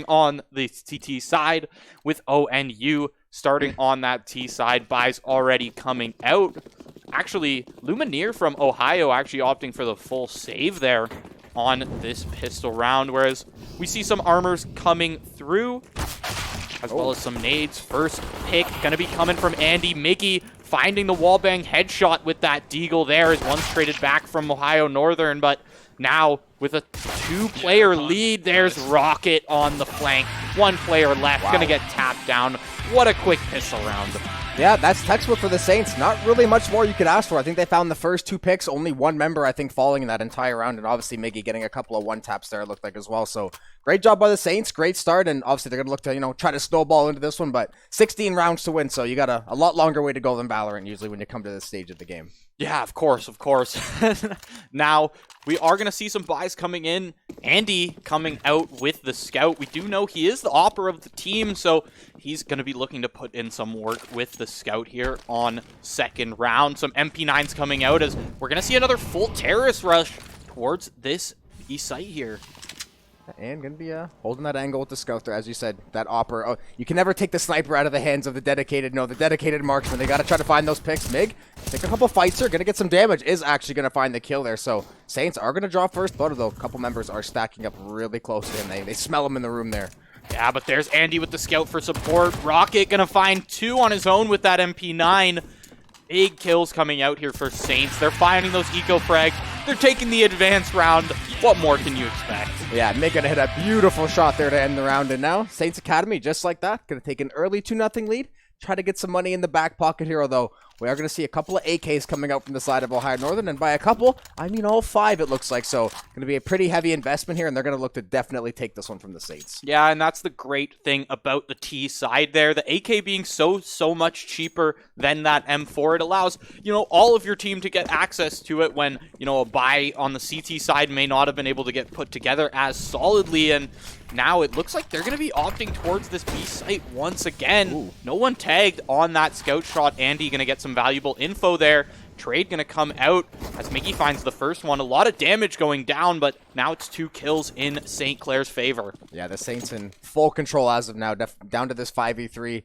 on the CT side with ONU starting on that T side. Buys already coming out. Actually, Lumineer from Ohio actually opting for the full save there on this pistol round, whereas we see some armors coming through, as well as some nades. First pick gonna be coming from Andy. Mickey finding the wallbang headshot with that deagle there, as one's traded back from Ohio Northern, but now with a 2-player lead, there's Rocket on the flank. 1 player left, gonna get tapped down. What a quick pistol round. Yeah, that's textbook for the Saints. Not really much more you could ask for. I think they found the first 2 picks, only 1 member, I think, falling in that entire round, and obviously Miggy getting a couple of 1-taps there, it looked like, as well. So great job by the Saints, great start, and obviously they're going to look to, try to snowball into this one, but 16 rounds to win, so you got a lot longer way to go than Valorant usually when you come to this stage of the game. Yeah, of course. Now, we are going to see some buys coming in. Andy coming out with the Scout. We do know he is the opera of the team, so he's going to be looking to put in some work with the Scout here on second round. Some MP9s coming out as we're going to see another full terrorist rush towards this B site here. And going to be holding that angle with the Scout there, as you said, that opera. Oh, you can never take the sniper out of the hands of the dedicated marksman. They got to try to find those picks. Mig, take a couple fights here, going to get some damage, is actually going to find the kill there. So Saints are going to draw first blood, though a couple members are stacking up really close to him. They smell him in the room there. Yeah, but there's Andy with the Scout for support. Rocket going to find 2 on his own with that MP9. Big kills coming out here for Saints. They're finding those eco frags. They're taking the advanced round. What more can you expect? Yeah, Mick gonna hit a beautiful shot there to end the round. And now Saints Academy, just like that, gonna take an early 2-0 lead. Try to get some money in the back pocket here, although we are going to see a couple of AKs coming out from the side of Ohio Northern, and by a couple, I mean all 5 it looks like, so going to be a pretty heavy investment here, and they're going to look to definitely take this one from the Saints. Yeah, and that's the great thing about the T side there, the AK being so much cheaper than that M4. It allows, all of your team to get access to it when, a buy on the CT side may not have been able to get put together as solidly, and now it looks like they're going to be opting towards this B site once again. Ooh. No one tagged on that scout shot. Andy going to get some valuable info there. Trade going to come out as Mickey finds the first one. A lot of damage going down, but now it's 2 kills in St. Clair's favor. Yeah, the Saints in full control as of now, down to this 5v3. Doing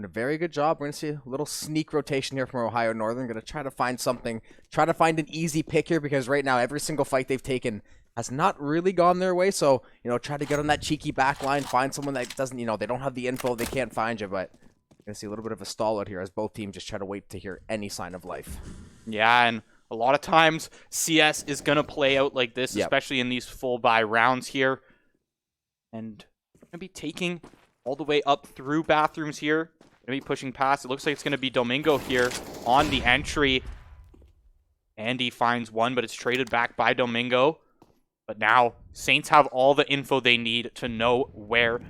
a very good job. We're going to see a little sneak rotation here from Ohio Northern. Going to try to find something, try to find an easy pick here, because right now every single fight they've taken has not really gone their way. So, try to get on that cheeky back line, find someone that doesn't, they don't have the info, they can't find you, but going to see a little bit of a stall out here as both teams just try to wait to hear any sign of life. Yeah, and a lot of times CS is going to play out like this, especially in these full buy rounds here. And going to be taking all the way up through bathrooms here. Going to be pushing past. It looks like it's going to be Domingo here on the entry. Andy finds one, but it's traded back by Domingo. But now Saints have all the info they need to know where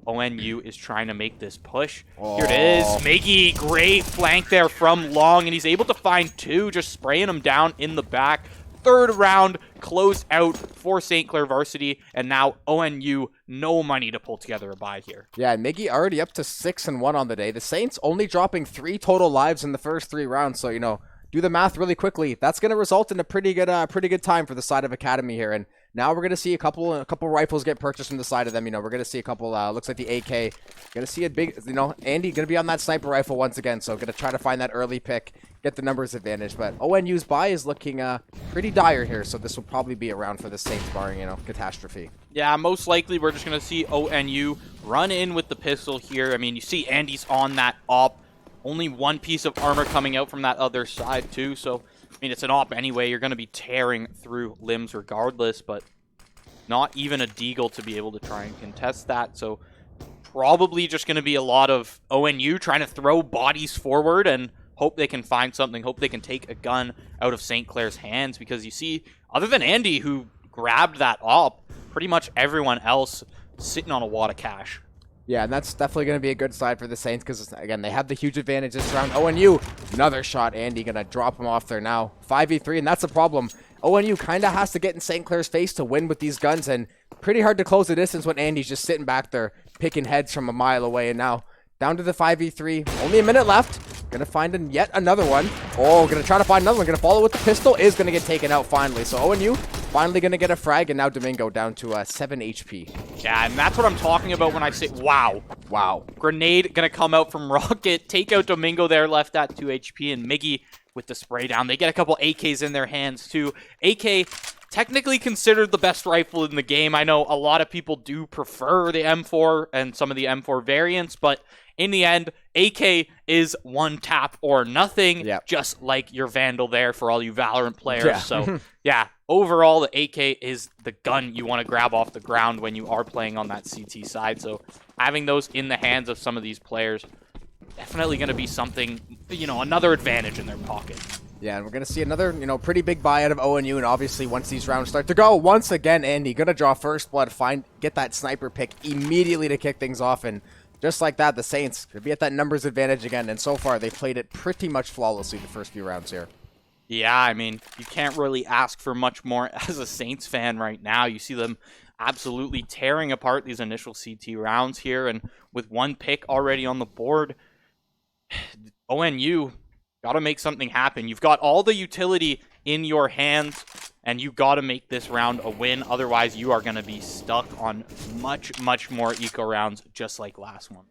ONU is trying to make this push. Oh. Here it is. Miggy, great flank there from Long, and he's able to find 2, just spraying them down in the back. Third round closed out for St. Clair Varsity, and now ONU, no money to pull together a buy here. Yeah, Miggy already up to 6-1 on the day. The Saints only dropping 3 total lives in the first 3 rounds, so, do the math really quickly. That's going to result in a pretty good time for the side of Academy here, and now we're going to see a couple rifles get purchased from the side of them. We're going to see a couple, looks like the AK. Going to see a big, Andy going to be on that sniper rifle once again. So going to try to find that early pick, get the numbers advantage. But ONU's buy is looking pretty dire here. So this will probably be a round for the Saints barring, catastrophe. Yeah, most likely we're just going to see ONU run in with the pistol here. I mean, you see Andy's on that op. Only 1 piece of armor coming out from that other side too. So it's an op anyway. You're going to be tearing through limbs regardless, but not even a deagle to be able to try and contest that. So probably just going to be a lot of ONU trying to throw bodies forward and hope they can find something, hope they can take a gun out of St. Clair's hands, because you see, other than Andy, who grabbed that op, pretty much everyone else sitting on a wad of cash. Yeah, and that's definitely going to be a good side for the Saints because, again, they have the huge advantage this round. ONU, another shot. Andy going to drop him off there now. 5v3, and that's a problem. ONU kind of has to get in St. Clair's face to win with these guns, and pretty hard to close the distance when Andy's just sitting back there picking heads from a mile away. And now down to the 5v3. Only a minute left. Going to find yet another one. Oh, going to try to find another one. Going to follow with the pistol. Is going to get taken out finally. So ONU finally going to get a frag, and now Domingo down to 7 HP. Yeah, and that's what I'm talking about when I say, wow. Wow. Grenade going to come out from Rocket, take out Domingo there, left at 2 HP, and Miggy with the spray down. They get a couple AKs in their hands, too. AK, technically considered the best rifle in the game. I know a lot of people do prefer the M4 and some of the M4 variants, but in the end, AK is one tap or nothing, just like your Vandal there for all you Valorant players. Yeah. So, yeah, overall, the AK is the gun you want to grab off the ground when you are playing on that CT side. So, having those in the hands of some of these players, definitely going to be something, you know, another advantage in their pocket. Yeah, and we're going to see another, you know, pretty big buy out of ONU, and obviously once these rounds start to go, once again, Andy, going to draw first blood, get that sniper pick immediately to kick things off, and just like that, the Saints could be at that numbers advantage again, and so far they've played it pretty much flawlessly the first few rounds here. Yeah, I mean, you can't really ask for much more as a Saints fan right now. You see them absolutely tearing apart these initial CT rounds here, and with one pick already on the board, ONU got to make something happen. You've got all the utility in your hands, and you got to make this round a win. Otherwise, you are going to be stuck on much, much more eco rounds, just like last one.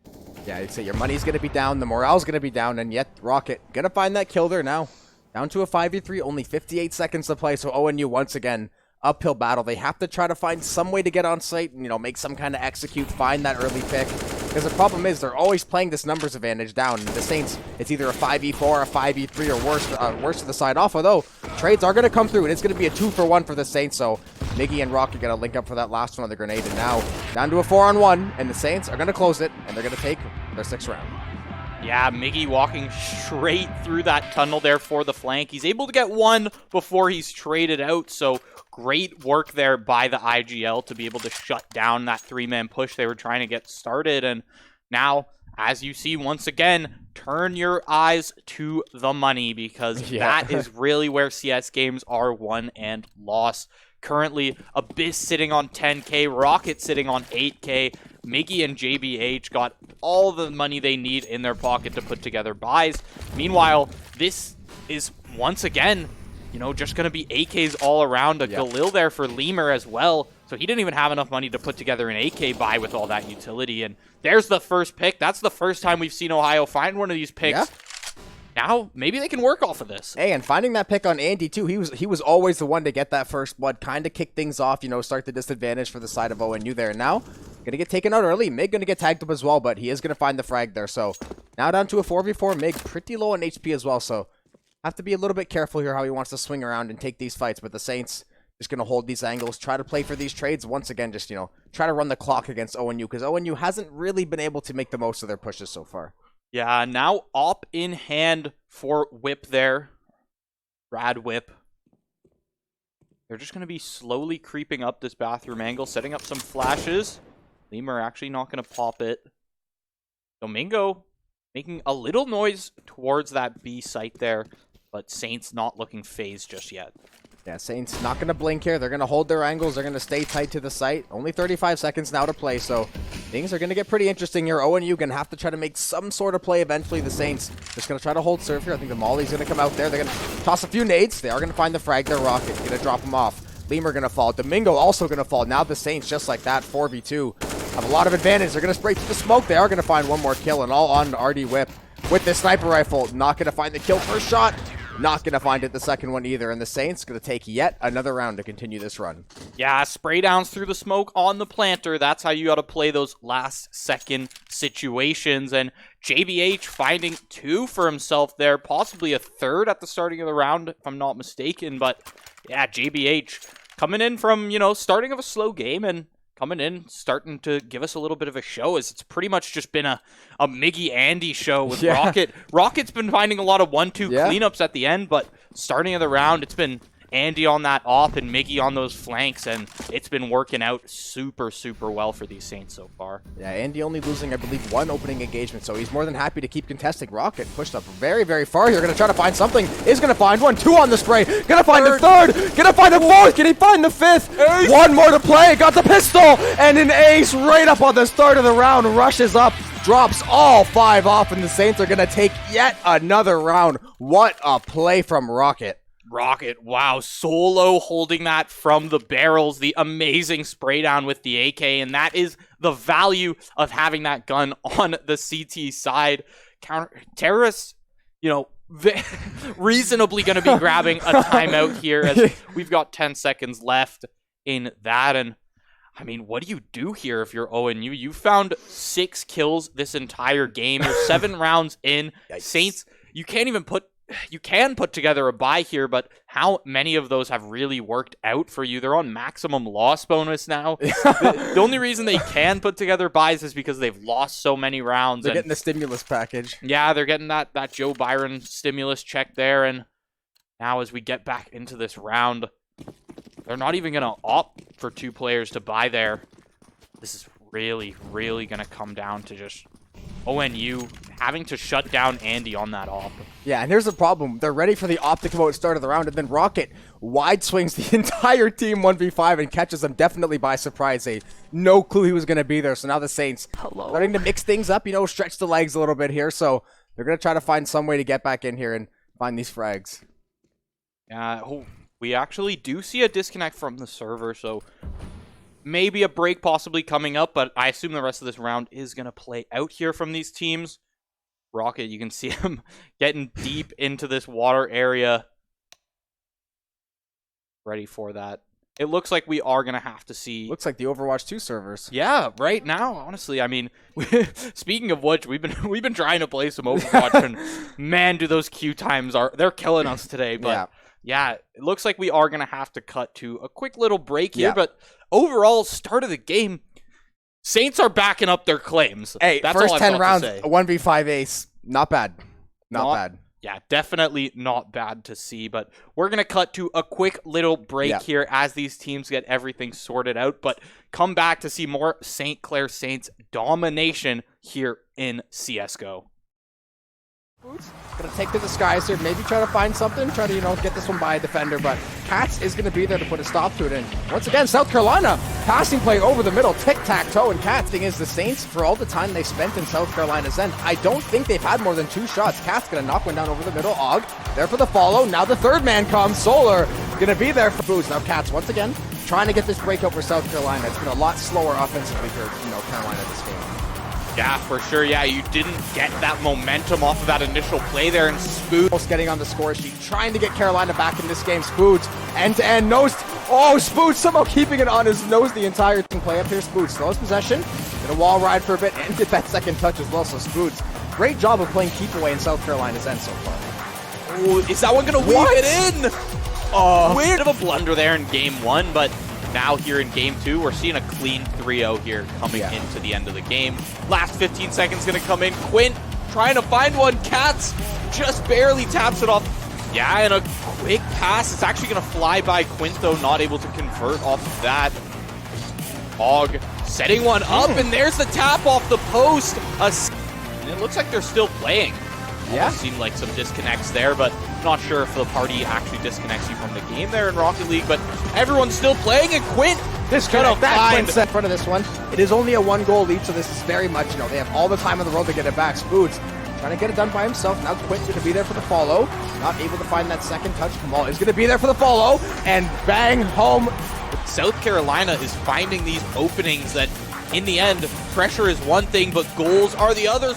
Yeah, I'd say your money's going to be down, the morale's going to be down, and yet Rocket going to find that kill there now. Down to a 5v3, only 58 seconds to play, so ONU once again, uphill battle. They have to try to find some way to get on site and, you know, make some kind of execute, find that early pick. Because the problem is they're always playing this numbers advantage down. And the Saints, it's either a 5v4, a 5v3, or worse to the side off. Although, trades are going to come through, and it's going to be a 2-for-1 for the Saints. So, Miggy and Rocket going to link up for that last one on the grenade. And now, down to a 4-on-1, and the Saints are going to close it, and they're going to take their 6th round. Yeah, Miggy walking straight through that tunnel there for the flank. He's able to get one before he's traded out, so great work there by the IGL to be able to shut down that 3-man push they were trying to get started. And now, as you see, once again, turn your eyes to the money, because that is really where CS games are won and lost. Currently, Abyss sitting on 10K, Rocket sitting on 8K. Miggy and JBH got all the money they need in their pocket to put together buys. Meanwhile, this is once again, you know, just going to be AKs all around. A Galil there for Lemur as well. So he didn't even have enough money to put together an AK buy with all that utility. And there's the first pick. That's the first time we've seen Ohio find one of these picks. Yeah. Now, maybe they can work off of this. Hey, and finding that pick on Andy, too, he was always the one to get that first blood, kind of kick things off, you know, start the disadvantage for the side of ONU there. And now, going to get taken out early. Mig going to get tagged up as well, but he is going to find the frag there. So, now down to a 4v4. Mig pretty low on HP as well, so have to be a little bit careful here how he wants to swing around and take these fights. But the Saints just going to hold these angles, try to play for these trades. Once again, just, you know, try to run the clock against ONU, because ONU hasn't really been able to make the most of their pushes so far. Yeah, now op in hand for Whip there. Rad Whip. They're just going to be slowly creeping up this bathroom angle, setting up some flashes. Lemur actually not going to pop it. Domingo making a little noise towards that B site there, but Saints not looking phased just yet. Yeah, Saints not going to blink here. They're going to hold their angles. They're going to stay tight to the site. Only 35 seconds now to play, so things are going to get pretty interesting here. ONU going to have to try to make some sort of play eventually. The Saints just going to try to hold serve here. I think the Molly's going to come out there. They're going to toss a few nades. They are going to find the frag. Their Rocket going to drop them off. Lemur going to fall. Domingo also going to fall. Now the Saints, just like that, 4v2, have a lot of advantage. They're going to spray through the smoke. They are going to find one more kill, and all on to RD Whip with the sniper rifle. Not going to find the kill first shot. Not going to find it the second one either, and the Saints going to take yet another round to continue this run. Yeah, spray downs through the smoke on the planter. That's how you got to play those last-second situations, and JBH finding 2 for himself there, possibly a 3rd at the starting of the round, if I'm not mistaken, but yeah, JBH coming in from, you know, starting of a slow game and coming in, starting to give us a little bit of a show, as it's pretty much just been a Miggy Andy show with Rocket. Rocket's been finding a lot of 1-2 cleanups at the end, but starting of the round, it's been Andy on that op and Miggy on those flanks, and it's been working out super, super well for these Saints so far. Yeah, Andy only losing, I believe, 1 opening engagement, so he's more than happy to keep contesting. Rocket pushed up very, very far here. Going to try to find something. Is going to find 1, 2 on the spray. Going to find the 3rd. Going to find the 4th. Can he find the 5th? 1 more to play. Got the pistol. And an ace right up on the start of the round. Rushes up. Drops all 5 off, and the Saints are going to take yet another round. What a play from Rocket. Rocket, wow, solo holding that from the barrels, the amazing spray down with the AK, and that is the value of having that gun on the CT side. Terrorists, you know, reasonably going to be grabbing a timeout here as we've got 10 seconds left in that. And I mean, what do you do here if you're ONU? You found 6 kills this entire game. You're 7 rounds in. Yikes. Saints, you can put together a buy here, but how many of those have really worked out for you? They're on maximum loss bonus now. The only reason they can put together buys is because they've lost so many rounds. They're getting the stimulus package. Yeah, they're getting that Joe Byron stimulus check there. And now as we get back into this round, they're not even going to opt for 2 players to buy there. This is really, really going to come down to just ONU having to shut down Andy on that op. Yeah, and here's the problem. They're ready for the op to come out at the start of the round, and then Rocket wide swings the entire team 1v5 and catches them definitely by surprise. They no clue he was going to be there, so now the Saints starting to mix things up, you know, stretch the legs a little bit here, so they're going to try to find some way to get back in here and find these frags. We actually do see a disconnect from the server, so maybe a break possibly coming up, but I assume the rest of this round is going to play out here from these teams. Rocket, you can see him getting deep into this water area. Ready for that. It looks like we are going to have to see... Looks like the Overwatch 2 servers. Yeah, right now, honestly, I mean, speaking of which, we've been trying to play some Overwatch, and man, do those queue times they're killing us today, but... Yeah, it looks like we are going to have to cut to a quick little break here, but overall, start of the game, Saints are backing up their claims. Hey, that's first all 10 rounds, a 1v5 ace. Not bad. Not bad. Yeah, definitely not bad to see, but we're going to cut to a quick little break here as these teams get everything sorted out, but come back to see more St. Clair Saints domination here in CSGO. Gonna take to the skies here, maybe try to find something, try to, you know, get this one by a defender, but Katz is gonna be there to put a stop to it. And once again, South Carolina passing play over the middle, tic-tac-toe, and Katz, thing is, the Saints, for all the time they spent in South Carolina's end, I don't think they've had more than 2 shots. Katz gonna knock one down over the middle, Og there for the follow, now the third man comes, Solar gonna be there for Booze. Now Katz, once again, trying to get this break over South Carolina. It's been a lot slower offensively for, you know, Carolina this game. Yeah, for sure. Yeah, you didn't get that momentum off of that initial play there, and Spoods getting on the score sheet, trying to get Carolina back in this game. Spoods end-to-end nose. Oh, Spoods somehow keeping it on his nose the entire thing. Play up here. Spoods slows possession, did a wall ride for a bit, and get that second touch as well. So Spoods, great job of playing keep away in South Carolina's end so far. Oh, is that one gonna weave it in? Weird of a blunder there in game 1, but now here in game 2, we're seeing a clean 3-0 here coming into the end of the game. Last 15 seconds going to come in. Quint trying to find one. Katz just barely taps it off. Yeah, and a quick pass. It's actually going to fly by Quint, though, not able to convert off of that. Og setting one up, and there's the tap off the post. And it looks like they're still playing. Almost seemed like some disconnects there, but not sure if the party actually disconnects you from the game there in Rocket League, but everyone's still playing, and Quint disconnect that Quint's in front of this one. It is only a 1-goal lead, so this is very much, you know, they have all the time in the world to get it back. Spoods trying to get it done by himself. Now Quint's going to be there for the follow. Not able to find that second touch. Kamal is going to be there for the follow, and bang, home. South Carolina is finding these openings that, in the end, pressure is one thing, but goals are the other.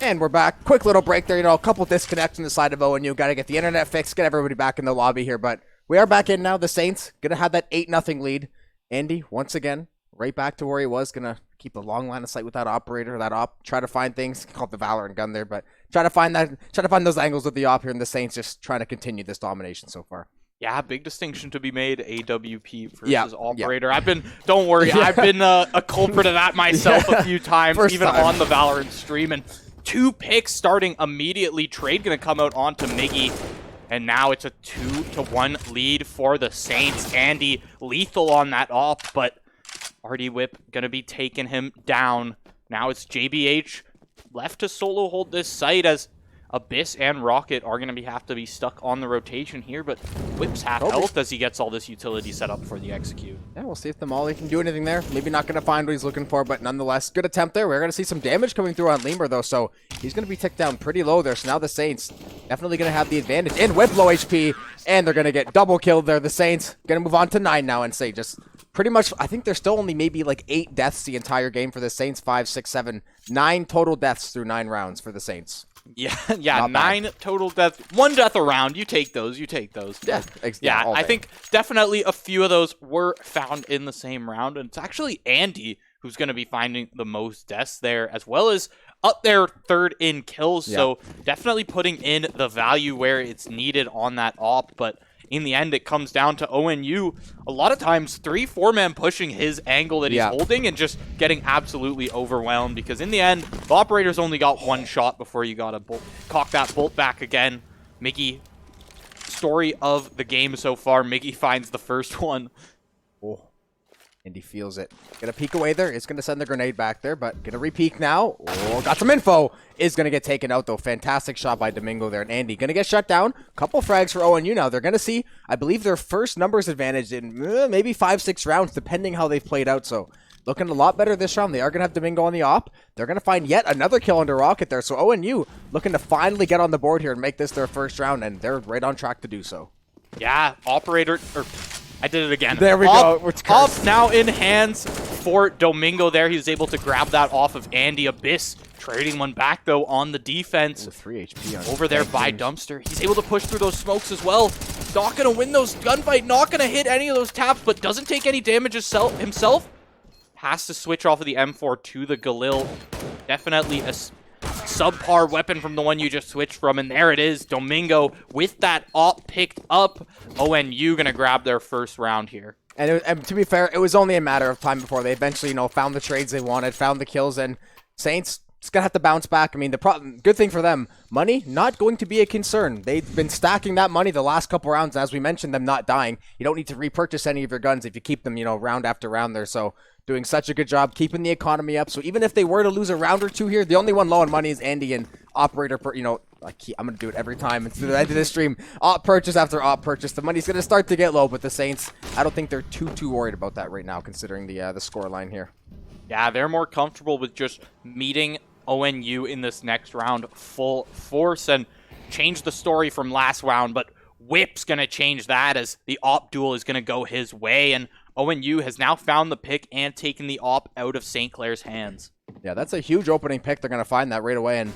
And we're back. Quick little break there. You know, a couple disconnects on the side of ONU. Got to get the internet fixed, get everybody back in the lobby here. But we are back in now. The Saints going to have that 8-0 lead. Andy, once again, right back to where he was. Going to keep a long line of sight with that operator, that op. Try to find things. Called the Valorant gun there, but try to find those angles with the op here. And the Saints just trying to continue this domination so far. Yeah, big distinction to be made, AWP versus operator. Don't worry, I've been a culprit of that myself a few times, on the Valorant stream. And 2 picks starting immediately. Trade going to come out onto Miggy. And now it's a 2-1 lead for the Saints. Andy lethal on that op, but RD Whip going to be taking him down. Now it's JBH left to solo hold this site as Abyss and Rocket are going to have to be stuck on the rotation here, but Whip's half health as he gets all this utility set up for the execute. Yeah, we'll see if the Molly can do anything there. Maybe not going to find what he's looking for, but nonetheless, good attempt there. We're going to see some damage coming through on Lemur, though, so he's going to be ticked down pretty low there. So now the Saints definitely going to have the advantage. And Whip low HP, and they're going to get double killed there. The Saints going to move on to 9 now and say just pretty much, I think there's still only maybe like 8 deaths the entire game for the Saints. 5, 6, 7, 9 total deaths through 9 rounds for the Saints. Yeah, 9 total deaths. 1 death a round. You take those. Yeah, I think definitely a few of those were found in the same round. And it's actually Andy who's going to be finding the most deaths there, as well as up there 3rd in kills. Yeah. So definitely putting in the value where it's needed on that op. But in the end, it comes down to ONU. A lot of times, 3-4-man pushing his angle that he's holding and just getting absolutely overwhelmed. Because in the end, the Operator's only got 1 shot before you got to cock that bolt back again. Miggy, story of the game so far, Miggy finds the first one. Oh, and he feels it. Gonna peek away there. It's gonna send the grenade back there, but gonna re-peek now. Oh, got some info. Is gonna get taken out though. Fantastic shot by Domingo there. And Andy gonna get shut down. Couple frags for ONU now. They're gonna see, I believe, their first numbers advantage in maybe 5-6 rounds, depending how they've played out. So looking a lot better this round. They are gonna have Domingo on the op. They're gonna find yet another kill under Rocket there. So ONU looking to finally get on the board here and make this their first round, and they're right on track to do so. Yeah, Operator, I did it again. There we go. Op now in hands for Domingo there. He was able to grab that off of Andy. Abyss trading one back, though, on the defense. 3 HP on over there by Dumpster. He's able to push through those smokes as well. Not going to win those gunfight. Not going to hit any of those taps, but doesn't take any damage himself. Has to switch off of the M4 to the Galil. Definitely a subpar weapon from the one you just switched from, and there it is. Domingo with that op picked up. ONU gonna grab their first round here. And to be fair, it was only a matter of time before they eventually, found the trades they wanted, found the kills, and Saints just gonna have to bounce back. I mean, the good thing for them, money not going to be a concern. They've been stacking that money the last couple rounds, and as we mentioned, them not dying. You don't need to repurchase any of your guns if you keep them, round after round there. So doing such a good job keeping the economy up. So even if they were to lose a round or two here, the only one low on money is Andy, and Operator, I'm going to do it every time. It's the end of the stream. Op purchase after op purchase. The money's going to start to get low, but the Saints, I don't think they're too worried about that right now, considering the score line here. Yeah, they're more comfortable with just meeting ONU in this next round full force and change the story from last round, but Whip's going to change that as the op duel is going to go his way, and ONU has now found the pick and taken the op out of St. Clair's hands. Yeah, that's a huge opening pick. They're going to find that right away. And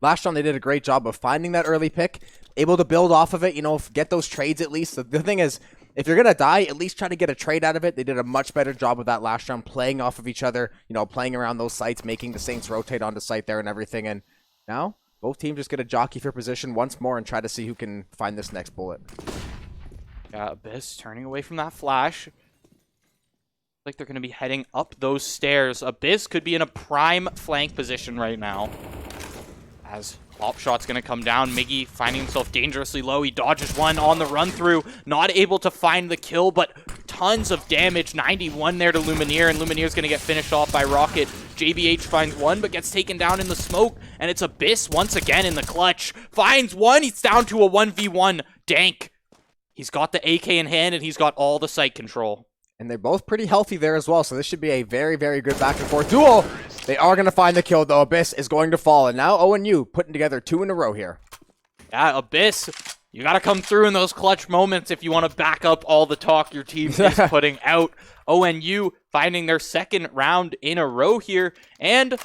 last round, they did a great job of finding that early pick, able to build off of it, get those trades at least. The thing is, if you're going to die, at least try to get a trade out of it. They did a much better job of that last round, playing off of each other, playing around those sites, making the Saints rotate onto site there and everything. And now, both teams just going to jockey for position once more and try to see who can find this next bullet. Yeah, Abyss turning away from that flash. Like they're going to be heading up those stairs. Abyss could be in a prime flank position right now. As op shot's going to come down. Miggy finding himself dangerously low. He dodges one on the run through. Not able to find the kill, but tons of damage. 91 there to Lumineer, and Lumineer's going to get finished off by Rocket. JBH finds one, but gets taken down in the smoke, and it's Abyss once again in the clutch. Finds one. He's down to a 1v1. Dank. He's got the AK in hand, and he's got all the site control. And they're both pretty healthy there as well, so this should be a very, very good back-and-forth duel. They are going to find the kill, though. Abyss is going to fall, and now ONU putting together 2 in a row here. Yeah, Abyss, you got to come through in those clutch moments if you want to back up all the talk your team is putting out. ONU finding their second round in a row here, and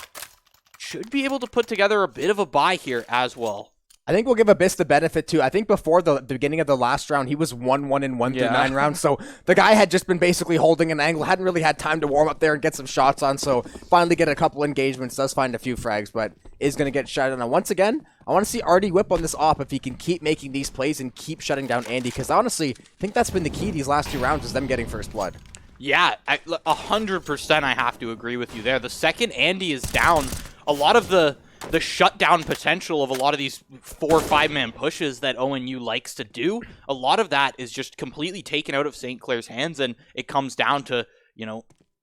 should be able to put together a bit of a bye here as well. I think we'll give Abyss the benefit, too. I think before the beginning of the last round, he was 1-1 in 1 through 9 rounds. So the guy had just been basically holding an angle, hadn't really had time to warm up there and get some shots on. So finally get a couple engagements, does find a few frags, but is going to get shut down. Once again, I want to see Artie Whip on this op if he can keep making these plays and keep shutting down Andy, because I honestly think that's been the key these last 2 rounds, is them getting first blood. Yeah, 100% I have to agree with you there. The second Andy is down, a lot of the shutdown potential of a lot of these 4 or 5-man pushes that ONU likes to do, a lot of that is just completely taken out of St. Clair's hands, and it comes down to,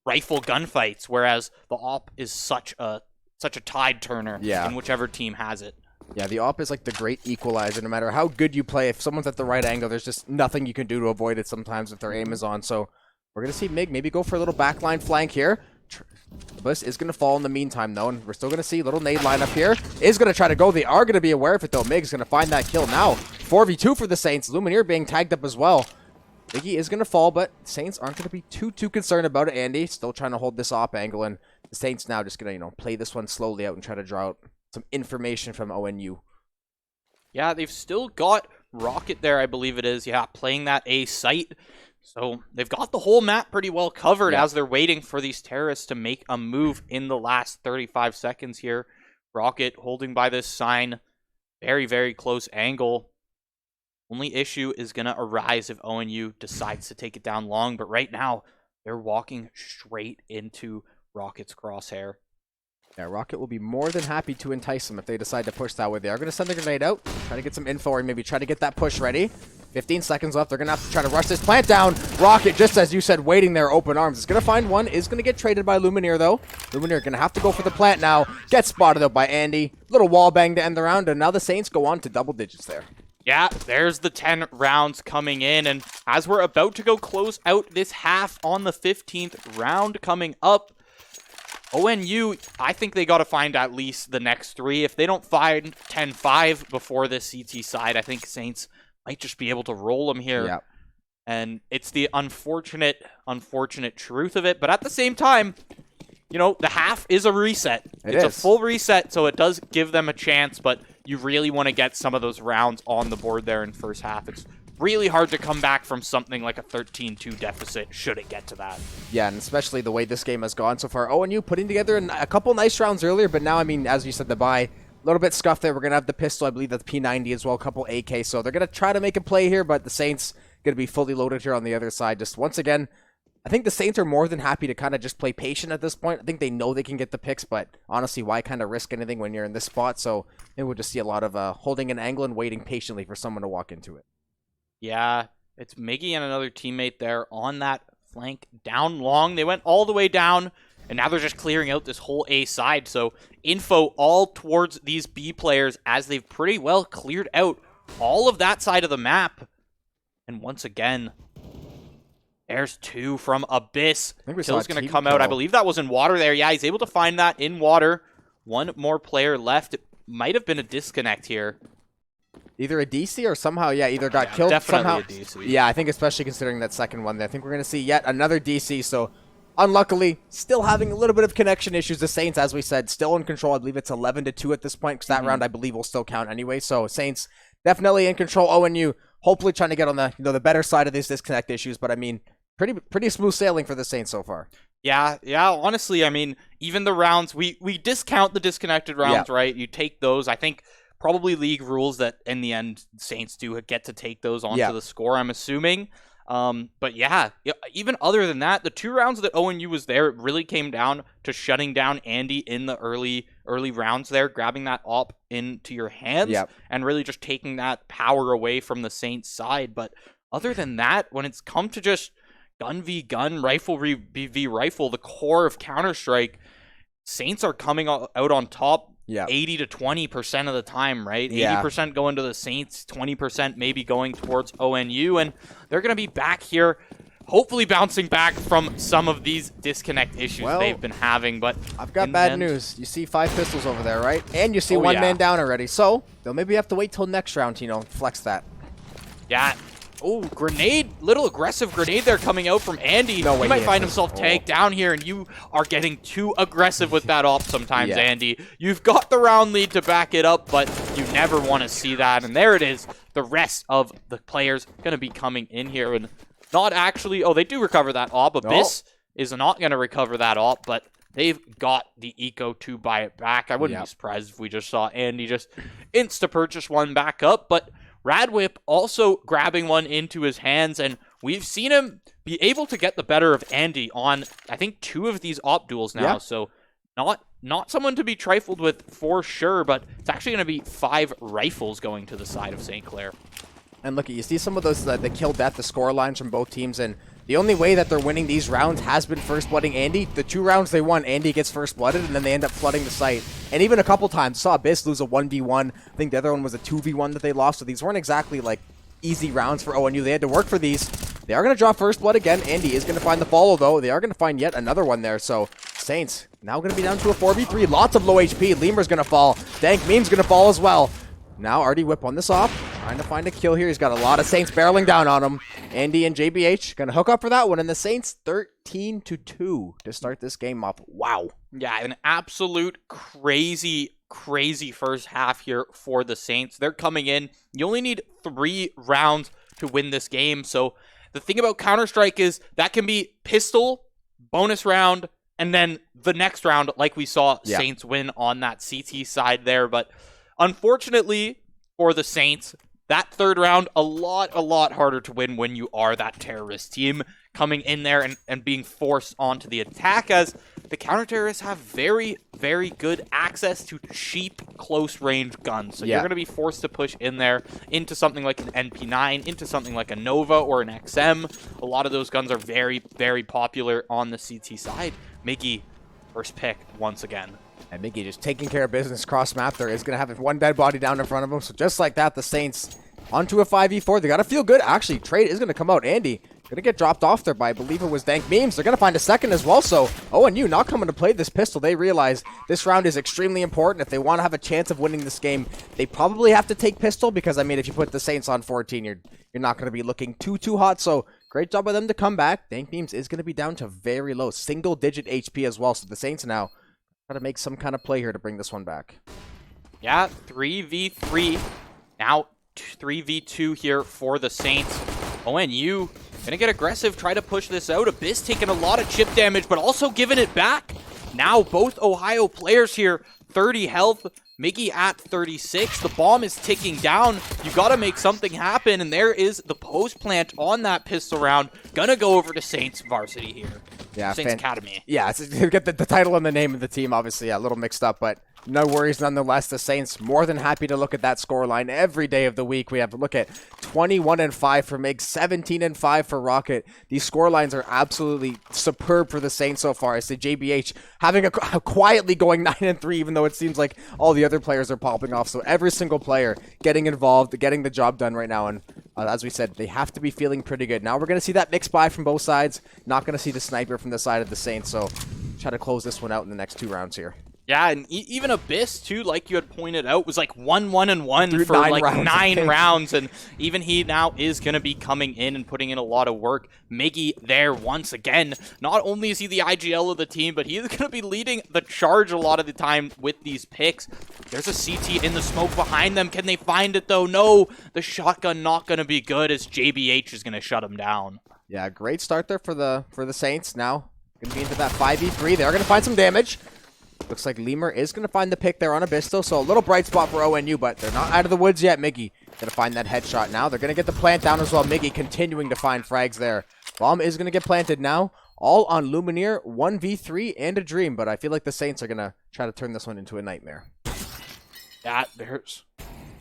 rifle gunfights, whereas the op is such a tide turner in whichever team has it. Yeah, the op is like the great equalizer. No matter how good you play, if someone's at the right angle, there's just nothing you can do to avoid it sometimes if their aim is on. So we're going to see Mig maybe go for a little backline flank here. Abyss is going to fall in the meantime, though, and we're still going to see a little nade line up here. Is going to try to go. They are going to be aware of it, though. Mig's going to find that kill now. 4v2 for the Saints. Lumineer being tagged up as well. Miggy is going to fall, but Saints aren't going to be too concerned about it. Andy still trying to hold this op angle, and the Saints now just going to, play this one slowly out and try to draw out some information from ONU. Yeah, they've still got Rocket there, I believe it is. Yeah, playing that A site. So they've got the whole map pretty well covered as they're waiting for these terrorists to make a move in the last 35 seconds here. Rocket holding by this sign. Very, very close angle. Only issue is going to arise if ONU decides to take it down long. But right now, they're walking straight into Rocket's crosshair. Yeah, Rocket will be more than happy to entice them if they decide to push that way. They are going to send the grenade out, try to get some info, or maybe try to get that push ready. 15 seconds left. They're going to have to try to rush this plant down. Rocket, just as you said, waiting there, open arms. Is going to find one. Is going to get traded by Lumineer, though. Lumineer going to have to go for the plant now. Gets spotted out by Andy. Little wall bang to end the round, and now the Saints go on to double digits there. Yeah, there's the 10 rounds coming in, and as we're about to go close out this half on the 15th round coming up, ONU, I think they got to find at least the next 3. If they don't find 10-5 before this CT side, I think Saints might just be able to roll them here. Yep. And it's the unfortunate truth of it. But at the same time, the half is a reset. It's a full reset, so it does give them a chance, but you really want to get some of those rounds on the board there in first half. It's really hard to come back from something like a 13-2 deficit should it get to that. Yeah, and especially the way this game has gone so far. ONU putting together a couple nice rounds earlier, but now, as you said, the bye, a little bit scuffed there. We're going to have the pistol, I believe that's P90 as well, a couple AK, so they're going to try to make a play here, but the Saints going to be fully loaded here on the other side. Just once again, I think the Saints are more than happy to kind of just play patient at this point. I think they know they can get the picks, but honestly, why kind of risk anything when you're in this spot? So maybe we'll just see a lot of holding an angle and waiting patiently for someone to walk into it. Yeah, it's Miggy and another teammate there on that flank down long. They went all the way down, and now they're just clearing out this whole A side. So info all towards these B players as they've pretty well cleared out all of that side of the map. And once again, there's 2 from Abyss. Kill's going to come out. I believe that was in water there. Yeah, he's able to find that in water. 1 more player left. It might have been a disconnect here. Either a DC or somehow, either got killed definitely somehow. A DC. Yeah, I think especially considering that second one there. I think we're going to see yet another DC, so unluckily, still having a little bit of connection issues. The Saints, as we said, still in control. I believe it's 11-2 at this point, because that round, I believe, will still count anyway. So Saints definitely in control. ONU hopefully trying to get on the the better side of these disconnect issues, but pretty smooth sailing for the Saints so far. Yeah, honestly, even the rounds, we discount the disconnected rounds, right? You take those. I think probably league rules that in the end Saints do get to take those onto the score, I'm assuming. But yeah, even other than that, the 2 rounds that ONU was there, it really came down to shutting down Andy in the early rounds there, grabbing that op into your hands and really just taking that power away from the Saints side. But other than that, when it's come to just gun v gun, rifle v rifle, the core of Counter-Strike, Saints are coming out on top 80 to 20% of the time, right? 80% going to the Saints, 20% maybe going towards ONU, and they're going to be back here, hopefully bouncing back from some of these disconnect issues they've been having. But I've got bad news. You see 5 pistols over there, right? And you see one man down already. So they'll maybe have to wait till next round to, flex that. Yeah. Oh, grenade, little aggressive grenade there coming out from Andy. No way he might find himself tagged down here, and you are getting too aggressive with that op sometimes, Andy. You've got the round lead to back it up, but you never want to see that. And there it is. The rest of the players going to be coming in here and not actually... Oh, they do recover that op. Abyss is not going to recover that op, but they've got the eco to buy it back. I wouldn't be surprised if we just saw Andy just insta-purchase one back up, but... Radwip also grabbing one into his hands, and we've seen him be able to get the better of Andy on, I think, 2 of these op duels now. So not someone to be trifled with for sure, but it's actually going to be 5 rifles going to the side of St. Clair. And look, you see some of those the kill death, the score lines from both teams, and The only way that they're winning these rounds has been first blooding Andy. The 2 rounds they won, Andy gets first blooded, and then they end up flooding the site. And even a couple times, saw Abyss lose a 1v1. I think the other one was a 2v1 that they lost, so these weren't exactly like easy rounds for ONU. They had to work for these. They are going to draw first blood again. Andy is going to find the follow, though. They are going to find yet another one there. So, Saints now going to be down to a 4v3. Lots of low HP. Lemur's going to fall. Dank Meme's going to fall as well. Now, Artie Whip on this off. Trying to find a kill here. He's got a lot of Saints barreling down on him. Andy and JBH going to hook up for that one. And the Saints 13-2 to start this game up. Wow. Yeah, an absolute crazy first half here for the Saints. They're coming in. You only need 3 rounds to win this game. So the thing about Counter-Strike is that can be pistol, bonus round, and then the next round, like we saw Saints win on that CT side there. But unfortunately for the Saints, that third round, a lot harder to win when you are that terrorist team coming in there and being forced onto the attack, as the counter-terrorists have very good access to cheap close-range guns. So you're going to be forced to push in there into something like an NP9, into something like a Nova or an XM. A lot of those guns are very popular on the CT side. Miggy, first pick once again. And Miggy just taking care of business cross map. There is going to have one dead body down in front of him. So just like that, the Saints onto a 5v4. They got to feel good. Actually, trade is going to come out. Andy going to get dropped off there by, I believe it was Dank Memes. They're going to find a second as well. So ONU not coming to play this pistol. They realize this round is extremely important. If they want to have a chance of winning this game, they probably have to take pistol, because, I mean, if you put the Saints on 14, you're not going to be looking too hot. So great job by them to come back. Dank Memes is going to be down to very low, single-digit HP as well. So the Saints now got to make some kind of play here to bring this one back. Yeah, 3v3. Now 3v2 here for the Saints. ONU gonna get aggressive, try to push this out. Abyss taking a lot of chip damage, but also giving it back. Now both Ohio players here, 30 health. Miggy at 36. The bomb is ticking down. You got to make something happen, and there is the post plant on that pistol round. Gonna go over to Saints Varsity here. Yeah, Saints Academy. Yeah, get the title and the name of the team, obviously, yeah, a little mixed up, but no worries nonetheless. The Saints more than happy to look at that scoreline every day of the week. We have to look at 21-5 for Mig, 17-5 for Rocket. These scorelines are absolutely superb for the Saints so far. I say JBH having a quietly going 9-3, even though it seems like all the other players are popping off. So every single player getting involved, getting the job done right now. And as we said, they have to be feeling pretty good. Now we're going to see that mixed buy from both sides. Not going to see the sniper from the side of the Saints. So try to close this one out in the next 2 rounds here. Yeah, and even Abyss, too, like you had pointed out, was like 1-1-1 for like 9 rounds. And even he now is going to be coming in and putting in a lot of work. Miggy there once again. Not only is he the IGL of the team, but he is going to be leading the charge a lot of the time with these picks. There's a CT in the smoke behind them. Can they find it, though? No, the shotgun not going to be good, as JBH is going to shut him down. Yeah, great start there for the Saints. Now going to be into that 5v3. They're going to find some damage. Looks like Lemur is going to find the pick there on Abysto, so a little bright spot for ONU, but they're not out of the woods yet. Miggy going to find that headshot now. They're going to get the plant down as well. Miggy continuing to find frags there. Bomb is going to get planted now. All on Lumineer, 1v3 and a Dream, but I feel like the Saints are going to try to turn this one into a nightmare. Yeah, there's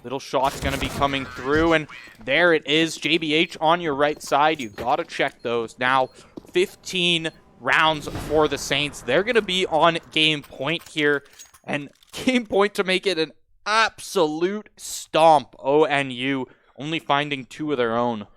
little shots going to be coming through, and there it is. JBH on your right side. You got to check those. Now, 15 rounds for the Saints. They're going to be on game point here, and game point to make it an absolute stomp. ONU only finding 2 of their own.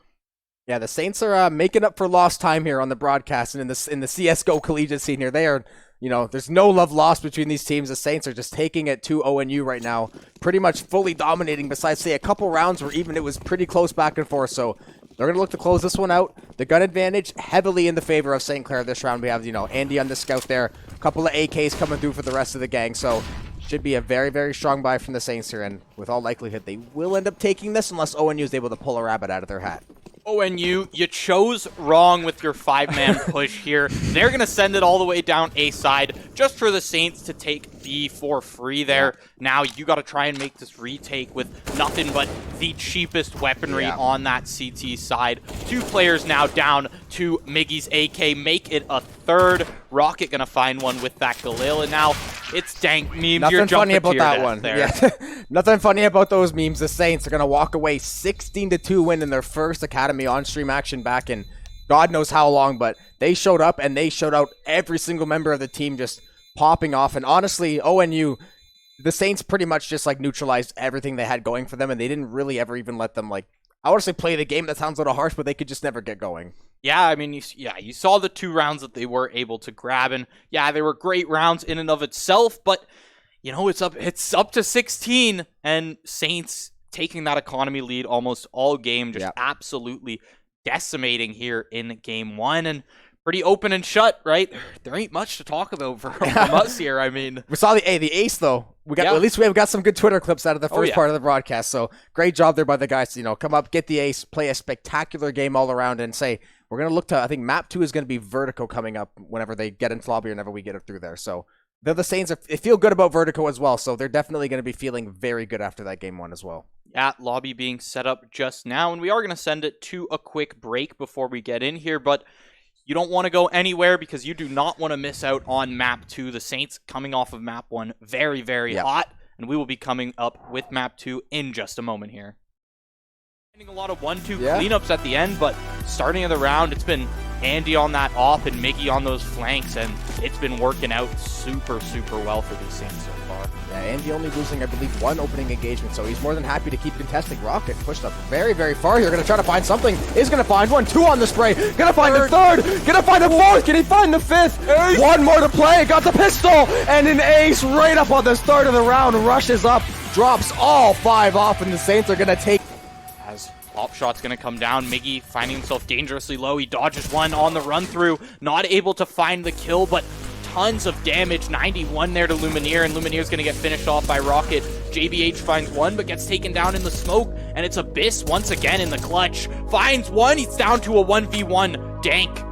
Yeah, the Saints are making up for lost time here on the broadcast and in the CSGO collegiate scene here. They are, there's no love lost between these teams. The Saints are just taking it to ONU right now, pretty much fully dominating, besides, say, a couple rounds where even it was pretty close back and forth. So they're going to look to close this one out. The gun advantage heavily in the favor of St. Clair this round. We have, Andy on the scout there. A couple of AKs coming through for the rest of the gang. So should be a very strong buy from the Saints here. And with all likelihood, they will end up taking this unless ONU is able to pull a rabbit out of their hat. ONU, you chose wrong with your 5-man push here. They're going to send it all the way down A side just for the Saints to take B for free there. Yeah. Now you got to try and make this retake with nothing but the cheapest weaponry on that CT side. 2 players now down to Miggy's AK. Make it a third. Rocket going to find one with that Galil, and now it's Dank Memes. Nothing You're funny about that one. There. Yeah. Nothing funny about those memes. The Saints are going to walk away 16-2 win in their first Academy on-stream action back in God knows how long, but they showed up and they showed out every single member of the team just popping off. And honestly, ONU, the Saints pretty much just like neutralized everything they had going for them, and they didn't really ever even let them, like, I want to say play the game. That sounds a little harsh, but they could just never get going. Yeah, I mean, you saw the 2 rounds that they were able to grab, and yeah, they were great rounds in and of itself, but you know, it's up to 16, and Saints taking that economy lead almost all game, just absolutely decimating here in game 1, and pretty open and shut, right? There ain't much to talk about from us here. I mean, we saw the ace though. We got at least we have got some good Twitter clips out of the first part of the broadcast. So great job there by the guys to, you know, come up, get the ace, play a spectacular game all around, and say we're gonna look to. I think map 2 is gonna be Vertigo coming up whenever they get into lobby or whenever we get it through there. So the Saints they feel good about Vertigo as well. So they're definitely gonna be feeling very good after that game 1 as well. Yeah, lobby being set up just now, and we are gonna send it to a quick break before we get in here, but you don't want to go anywhere because you do not want to miss out on map 2. The Saints coming off of map 1 very, very hot, and we will be coming up with map 2 in just a moment here. Finding a lot of 1-2 cleanups at the end, but starting of the round, it's been Andy on that off and Miggy on those flanks, and it's been working out super, super well for these Saints so far. Yeah, Andy only losing, I believe, 1 opening engagement, so he's more than happy to keep contesting. Rocket pushed up very, very far here. Going to try to find something. Is going to find 1, 2 on the spray. Going to find the 3rd. Going to find the 4th. Can he find the 5th? 1 more to play. Got the pistol. And an ace right up on the start of the round. Rushes up. Drops all 5 off, and the Saints are going to take. As Op shot's going to come down. Miggy finding himself dangerously low. He dodges 1 on the run through. Not able to find the kill, but tons of damage. 91 there to Lumineer, and Lumineer's going to get finished off by Rocket. JBH finds 1, but gets taken down in the smoke, and it's Abyss once again in the clutch. Finds 1, he's down to a 1v1. Dank.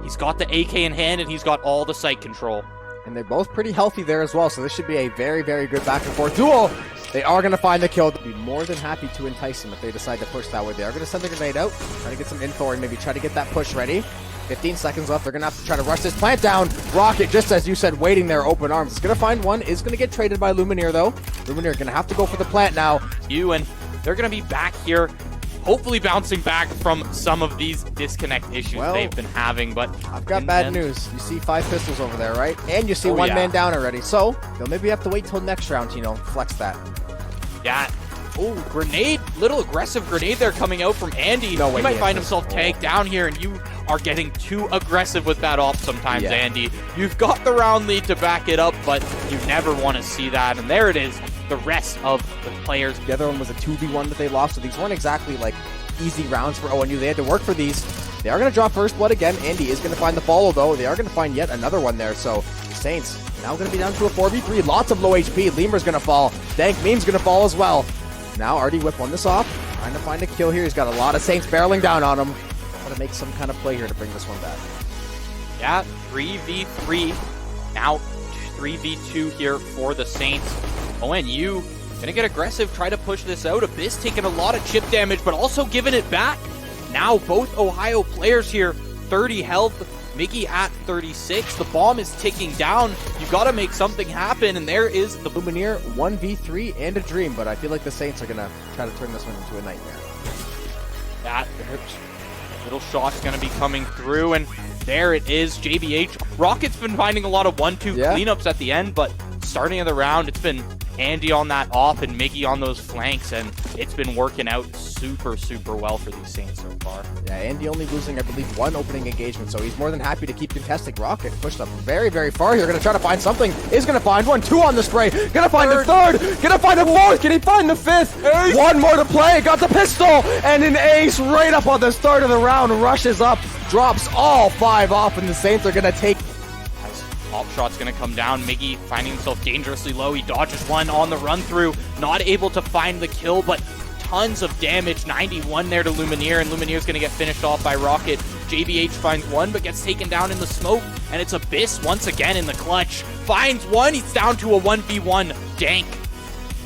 He's got the AK in hand, and he's got all the site control. And they're both pretty healthy there as well, so this should be a very, very good back and forth duel. They are going to find the kill. They'll be more than happy to entice them if they decide to push that way. They are going to send the grenade out, try to get some info and maybe try to get that push ready. 15 seconds left. They're going to have to try to rush this plant down. Rocket, just as you said, waiting there, open arms. It's going to find 1. Is going to get traded by Lumineer, though. Lumineer going to have to go for the plant now. And they're going to be back here, hopefully bouncing back from some of these disconnect issues they've been having. But I've got bad news. You see 5 pistols over there, right? And you see 1 man down already. So they'll maybe have to wait till next round to, you know, flex that. Yeah. Oh, grenade. Little aggressive grenade there coming out from Andy. No way he might find himself tagged down here, and you are getting too aggressive with that off sometimes, Andy. You've got the round lead to back it up, but you never want to see that. And there it is. The rest of the players. The other one was a 2v1 that they lost, so these weren't exactly like easy rounds for ONU. They had to work for these. They are going to draw first blood again. Andy is going to find the follow, though. They are going to find yet another one there. So the Saints now going to be down to a 4v3. Lots of low HP. Lemur's going to fall. Dank Meme's going to fall as well. Now Artie Whip won this off. Trying to find a kill here. He's got a lot of Saints barreling down on him. Got to make some kind of play here to bring this one back. Yeah, 3v3. Now 3v2 here for the Saints. ONU gonna get aggressive, try to push this out. Abyss taking a lot of chip damage, but also giving it back. Now both Ohio players here, 30 health. Miggy at 36. The bomb is ticking down. You got to make something happen, and there is the Lumineer 1v3 and a dream, but I feel like the Saints are going to try to turn this one into a nightmare. That little shot's going to be coming through, and there it is. JBH. Rocket's been finding a lot of 1-2 cleanups at the end, but starting of the round, it's been Andy on that off and Miggy on those flanks, and it's been working out super, super well for these Saints so far. Yeah, Andy only losing, I believe, 1 opening engagement, so he's more than happy to keep contesting. Rocket pushed up very, very far here. Going to try to find something. Is going to find 1, 2 on the spray. Going to find the 3rd. Going to find the 4th. Can he find the 5th? Ace. 1 more to play. Got the pistol. And an ace right up on the start of the round. Rushes up. Drops all 5 off, and the Saints are going to take... Op shot's going to come down. Miggy finding himself dangerously low. He dodges 1 on the run through. Not able to find the kill, but tons of damage. 91 there to Lumineer, and Lumineer's going to get finished off by Rocket. JBH finds 1, but gets taken down in the smoke, and it's Abyss once again in the clutch. Finds 1. He's down to a 1v1. Dank.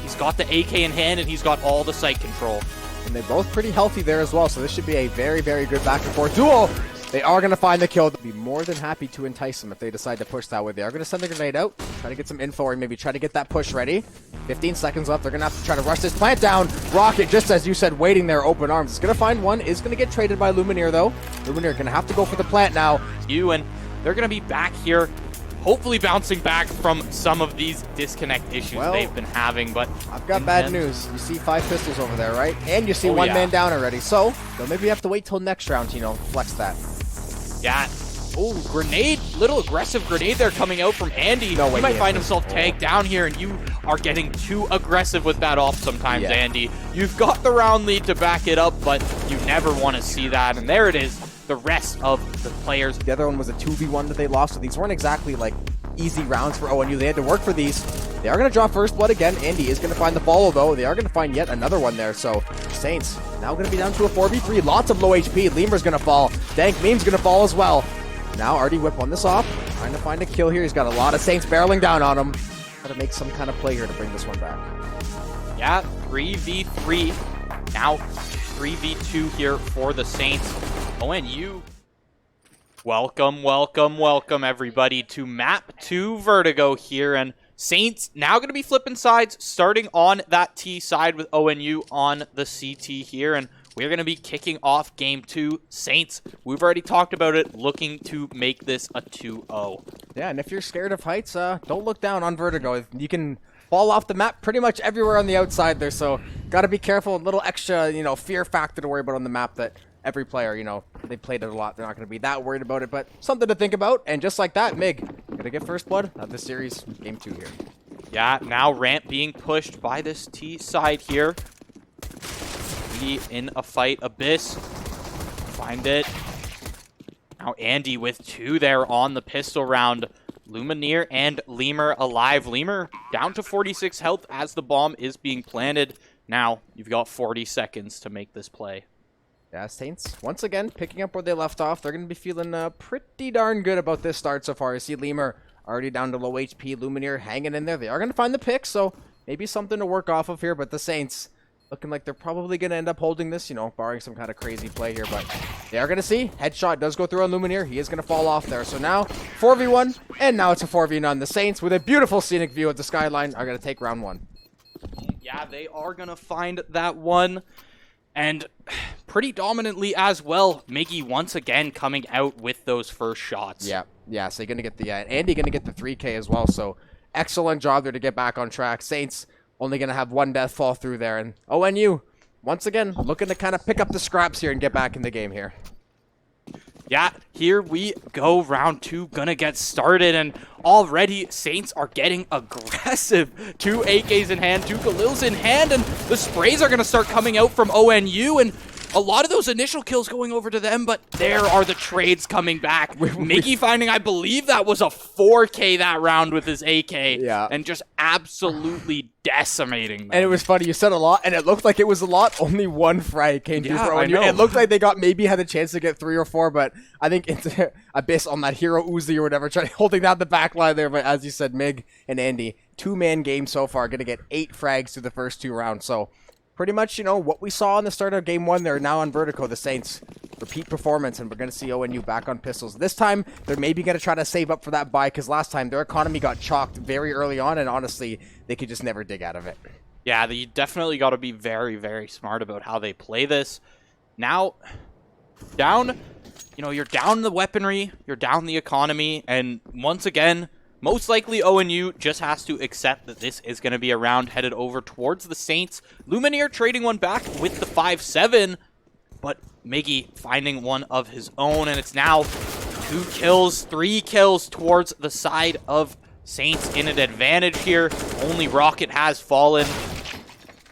He's got the AK in hand, and he's got all the site control. And they're both pretty healthy there as well, so this should be a very, very good back and forth duel. They are going to find the kill. They'll be more than happy to entice them if they decide to push that way. They are going to send the grenade out, try to get some info, or maybe try to get that push ready. 15 seconds left. They're going to have to try to rush this plant down. Rocket, just as you said, waiting there, open arms. It's going to find one. Is going to get traded by Lumineer, though. Lumineer going to have to go for the plant now. And they're going to be back here, hopefully bouncing back from some of these disconnect issues they've been having. But I've got bad news. You see 5 pistols over there, right? And you see one man down already. So they'll maybe have to wait till next round to, flex that. Yeah. Oh, grenade. Little aggressive grenade there coming out from Andy. No way. He might find himself tagged down here, and you are getting too aggressive with that off sometimes, Andy. You've got the round lead to back it up, but you never want to see that. And there it is. The rest of the players. The other one was a 2v1 that they lost, so these weren't exactly like easy rounds for ONU. They had to work for these. They are going to draw first blood again. Andy is going to find the follow, though. They are going to find yet another one there. So Saints now going to be down to a 4v3. Lots of low HP. Lemur's going to fall. Dank Meme's going to fall as well. Now Artie Whip on this off. Trying to find a kill here. He's got a lot of Saints barreling down on him. Got to make some kind of play here to bring this one back. Yeah, 3v3. Now 3v2 here for the Saints. ONU. Welcome everybody to map 2 Vertigo here, and Saints now going to be flipping sides, starting on that T side with ONU on the CT here, and we're going to be kicking off game 2. Saints, we've already talked about it, looking to make this a 2-0. Yeah, and if you're scared of heights, don't look down on Vertigo. You can fall off the map pretty much everywhere on the outside there, so got to be careful. A little extra, fear factor to worry about on the map that every player, they played it a lot. They're not going to be that worried about it, but something to think about. And just like that, MiG, going to get first blood of this series, game 2 here. Yeah, now ramp being pushed by this T side here. We in a fight. Abyss. Find it. Now Andy with 2 there on the pistol round. Lumineer and Lemur alive. Lemur down to 46 health as the bomb is being planted. Now you've got 40 seconds to make this play. Yeah, Saints, once again, picking up where they left off. They're going to be feeling pretty darn good about this start so far. You see Lemur already down to low HP. Lumineer hanging in there. They are going to find the pick, so maybe something to work off of here. But the Saints looking like they're probably going to end up holding this, barring some kind of crazy play here. But they are going to see. Headshot does go through on Lumineer. He is going to fall off there. So now 4v1, and now it's a 4v9. The Saints, with a beautiful scenic view of the skyline, are going to take round 1. Yeah, they are going to find that one. And pretty dominantly as well, Miggy once again coming out with those first shots. Yeah, so you're going to get the, Andy going to get the 3K as well, so excellent job there to get back on track. Saints only going to have 1 death fall through there, and ONU, once again, looking to kind of pick up the scraps here and get back in the game here. Yeah, here we go. Round 2 gonna get started, and already Saints are getting aggressive. 2 AKs in hand, 2 Galils in hand, and the sprays are gonna start coming out from ONU, and a lot of those initial kills going over to them, but there are the trades coming back. Miggy finding, I believe that was a 4K that round with his AK, and just absolutely decimating them. And it was funny, you said a lot, and it looked like it was a lot. Only 1 frag came through for ONU. It looked like they maybe had a chance to get 3 or 4, but I think it's Abyss on that Hero Uzi or whatever, holding down the back line there. But as you said, Mig and Andy, 2-man game so far, going to get 8 frags through the first 2 rounds. So pretty much, what we saw in the start of game 1, they're now on Vertigo, the Saints. Repeat performance, and we're going to see ONU back on pistols. This time, they're maybe going to try to save up for that buy, because last time, their economy got chalked very early on, and honestly, they could just never dig out of it. Yeah, you definitely got to be very, very smart about how they play this. Now, you're down the weaponry, you're down the economy, and once again, most likely ONU just has to accept that this is going to be a round headed over towards the Saints. Lumineer trading one back with the 5-7, but Miggy finding one of his own, and it's now 2 kills, 3 kills towards the side of Saints in an advantage here. Only Rocket has fallen.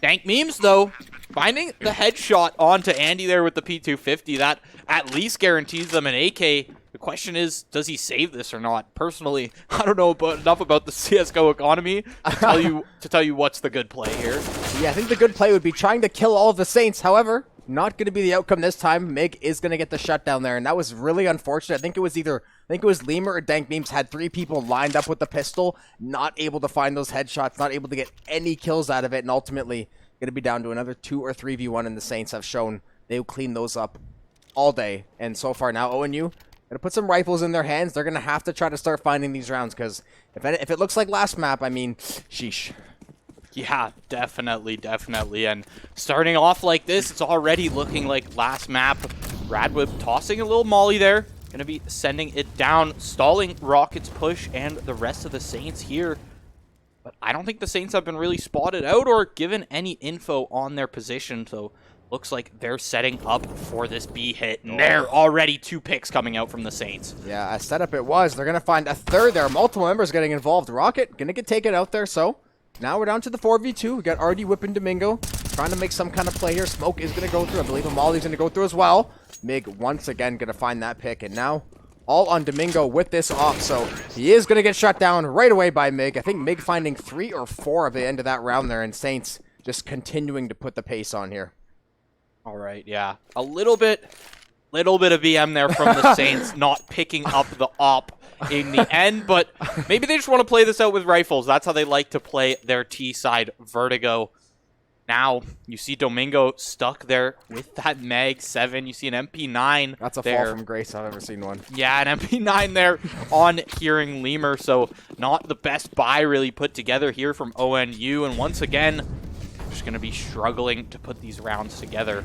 Dank Memes, though, finding the headshot onto Andy there with the P250. That at least guarantees them an AK. The question is, does he save this or not? Personally, I don't know enough about the CSGO economy to tell you what's the good play here. Yeah, I think the good play would be trying to kill all of the Saints. However, not going to be the outcome this time. Mig is going to get the shutdown there, and that was really unfortunate. I think it was Lemur or Dank Memes had 3 people lined up with the pistol, not able to find those headshots, not able to get any kills out of it, and ultimately going to be down to another 2 or 3v1, and the Saints have shown they will clean those up all day. And so far now, ONU gonna put some rifles in their hands. They're gonna have to try to start finding these rounds, because if it looks like last map, I mean, sheesh. Yeah, definitely. And starting off like this, it's already looking like last map. Radwip tossing a little molly there. Gonna be sending it down, stalling Rocket's push and the rest of the Saints here. But I don't think the Saints have been really spotted out or given any info on their position, so looks like they're setting up for this B hit. And there already 2 picks coming out from the Saints. Yeah, a setup it was. They're gonna find a third there. Multiple members getting involved. Rocket gonna get taken out there, so now we're down to the 4v2. We got RD whipping Domingo, trying to make some kind of play here. Smoke is going to go through. I believe Molly's going to go through as well. Mig once again going to find that pick. And now all on Domingo with this off. So he is going to get shut down right away by Mig. I think Mig finding 3 or 4 at the end of that round there. And Saints just continuing to put the pace on here. All right, yeah. A little bit of BM there from the Saints, not picking up the op in the end, but maybe they just want to play this out with rifles. That's how they like to play their T-side Vertigo. Now, you see Domingo stuck there with that Mag 7. You see an MP9 That's a there. fall from grace. I've never seen one. Yeah, an MP9 there on Hearing Lemur, so not the best buy really put together here from ONU, and once again, just going to be struggling to put these rounds together.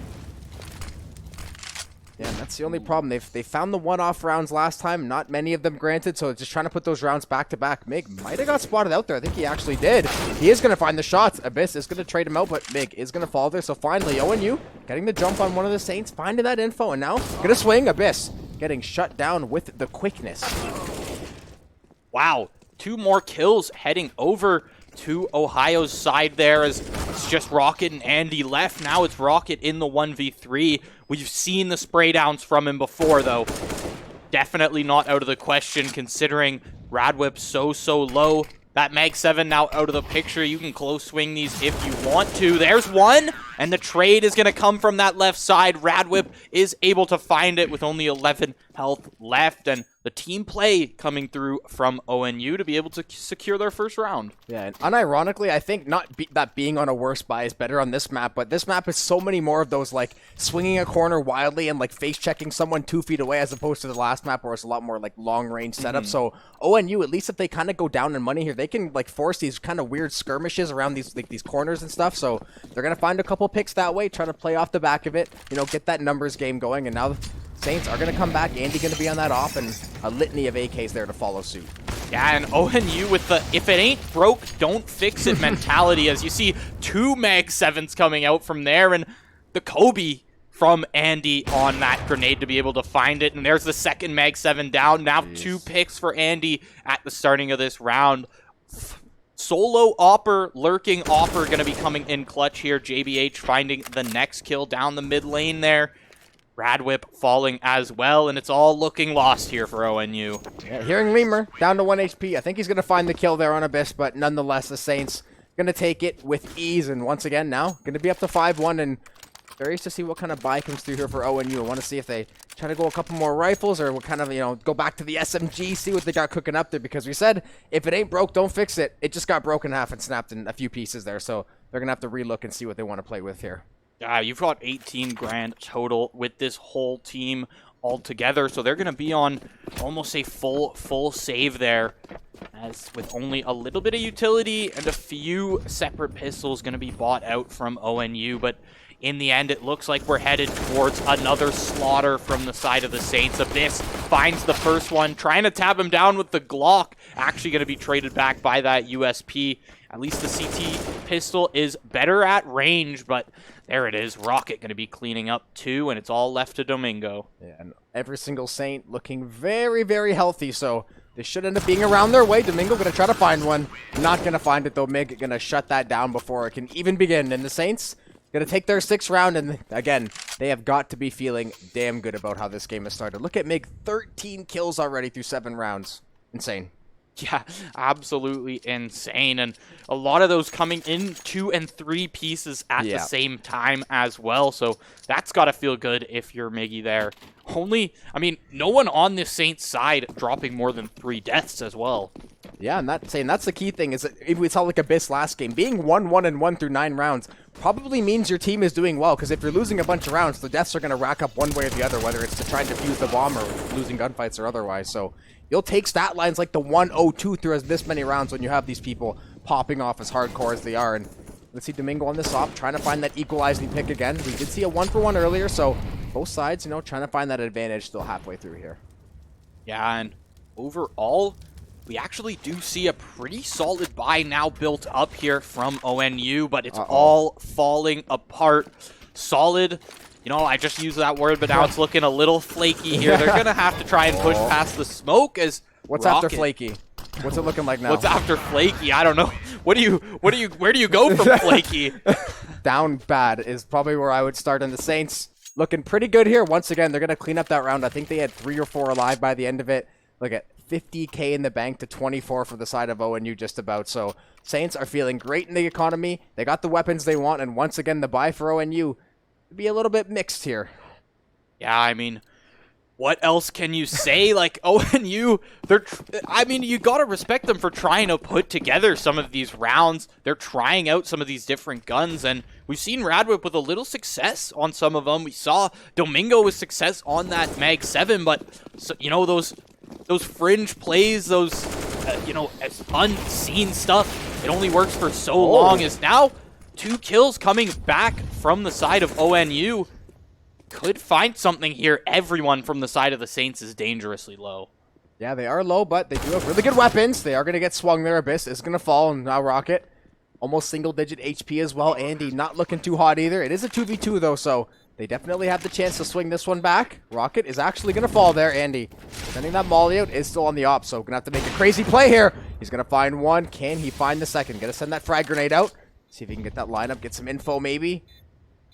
Yeah, and that's the only problem. They found the one-off rounds last time, not many of them granted, so just trying to put those rounds back-to-back. Mig might have got spotted out there. I think he actually did. He is going to find the shots. Abyss is going to trade him out, but Mig is going to fall there. So finally, ONU getting the jump on one of the Saints, finding that info, and now going to swing. Abyss getting shut down with the quickness. Wow, 2 more kills heading over to Ohio's side there, as it's just Rocket and Andy left. Now it's Rocket in the 1v3. We've seen the spray downs from him before, though. Definitely not out of the question, considering Radwip's so low. That Mag 7 now out of the picture. You can close swing these if you want to. There's one, and the trade is going to come from that left side. Radwip is able to find it with only 11 health left, and the team play coming through from ONU to be able to secure their first round. Yeah, and unironically, I think that being on a worse buy is better on this map, but this map is so many more of those, like, swinging a corner wildly and, like, face-checking someone 2 feet away, as opposed to the last map where it's a lot more, like, long-range setup. So ONU, at least if they kind of go down in money here, they can, like, force these kind of weird skirmishes around these, like, these corners and stuff. So they're going to find a couple picks that way, try to play off the back of it, you know, get that numbers game going, and now Saints are going to come back. Andy going to be on that off, and a litany of AKs there to follow suit. Yeah, and ONU with the if it ain't broke, don't fix it mentality, as you see 2 Mag 7s coming out from there, and the Kobe from Andy on that grenade to be able to find it. And there's the second Mag 7 down. Now 2 picks for Andy at the starting of this round. Solo Opper, lurking Opper going to be coming in clutch here. JBH finding the next kill down the mid lane there. Radwip falling as well, and it's all looking lost here for ONU. Yeah, Hearing Lemur down to 1 HP. I think he's going to find the kill there on Abyss, but nonetheless, the Saints going to take it with ease. And once again, now going to be up to 5-1, and curious to see what kind of buy comes through here for ONU. I want to see if they try to go a couple more rifles, or what kind of, you know, go back to the SMG, see what they got cooking up there, because we said if it ain't broke, don't fix it. It just got broken half and snapped in a few pieces there, so they're going to have to relook and see what they want to play with here. You've got 18 grand total with this whole team all together, so they're going to be on almost a full save there, as with only a little bit of utility and a few separate pistols going to be bought out from ONU. But in the end, it looks like we're headed towards another slaughter from the side of the Saints. Abyss finds the first one, trying to tap him down with the Glock, actually going to be traded back by that USP. At least the CT pistol is better at range, but there it is. Rocket going to be cleaning up 2, and it's all left to Domingo. Yeah, and every single Saint looking very, very healthy, so this should end up being around their way. Domingo going to try to find one. Not going to find it, though. Mig going to shut that down before it can even begin. And the Saints going to take their 6th round, and again, they have got to be feeling damn good about how this game has started. Look at Mig, 13 kills already through 7 rounds. Insane. Yeah, absolutely insane. And a lot of those coming in 2 and 3 pieces at the same time as well. So that's got to feel good if you're Miggy there. No one on this Saints side dropping more than 3 deaths as well. Yeah, and that's the key thing is that if we saw like Abyss last game, being 1-1-1 through 9 rounds probably means your team is doing well, because if you're losing a bunch of rounds, the deaths are going to rack up one way or the other, whether it's to try and defuse the bomb or losing gunfights or otherwise. So you'll take stat lines like the 1-0-2 through this many rounds when you have these people popping off as hardcore as they are. And let's see Domingo on this op, trying to find that equalizing pick again. We did see a 1-for-1 earlier, so both sides, you know, trying to find that advantage still halfway through here. Yeah, and overall, we actually do see a pretty solid buy now built up here from ONU, but it's all falling apart. Solid. You know, I just used that word, but now it's looking a little flaky here. They're going to have to try and push past the smoke as What's Rocket. after flaky? What's it looking like now? What's after flaky? I don't know. Where do you go from flaky? Down bad is probably where I would start, and the Saints looking pretty good here. Once again, they're going to clean up that round. I think they had 3 or 4 alive by the end of it. Look at 50K in the bank to 24 for the side of ONU just about. So Saints are feeling great in the economy. They got the weapons they want, and once again, the buy for ONU would be a little bit mixed here. Yeah, I mean, what else can you say? Like, ONU, I mean, you got to respect them for trying to put together some of these rounds. They're trying out some of these different guns, and we've seen Radwip with a little success on some of them. We saw Domingo with success on that Mag 7, but, so, you know, those fringe plays, those, you know, as unseen stuff, it only works for so long. As now 2 kills coming back from the side of ONU. Could find something here. Everyone from the side of the Saints is dangerously low. Yeah, they are low, but they do have really good weapons. They are going to get swung there. Abyss is going to fall, and now Rocket, almost single-digit HP as well. Andy not looking too hot either. It is a 2v2, though, so they definitely have the chance to swing this one back. Rocket is actually going to fall there. Andy, sending that molly out, is still on the op, so going to have to make a crazy play here. He's going to find one. Can he find the second? Going to send that frag grenade out. See if he can get that lineup, get some info maybe.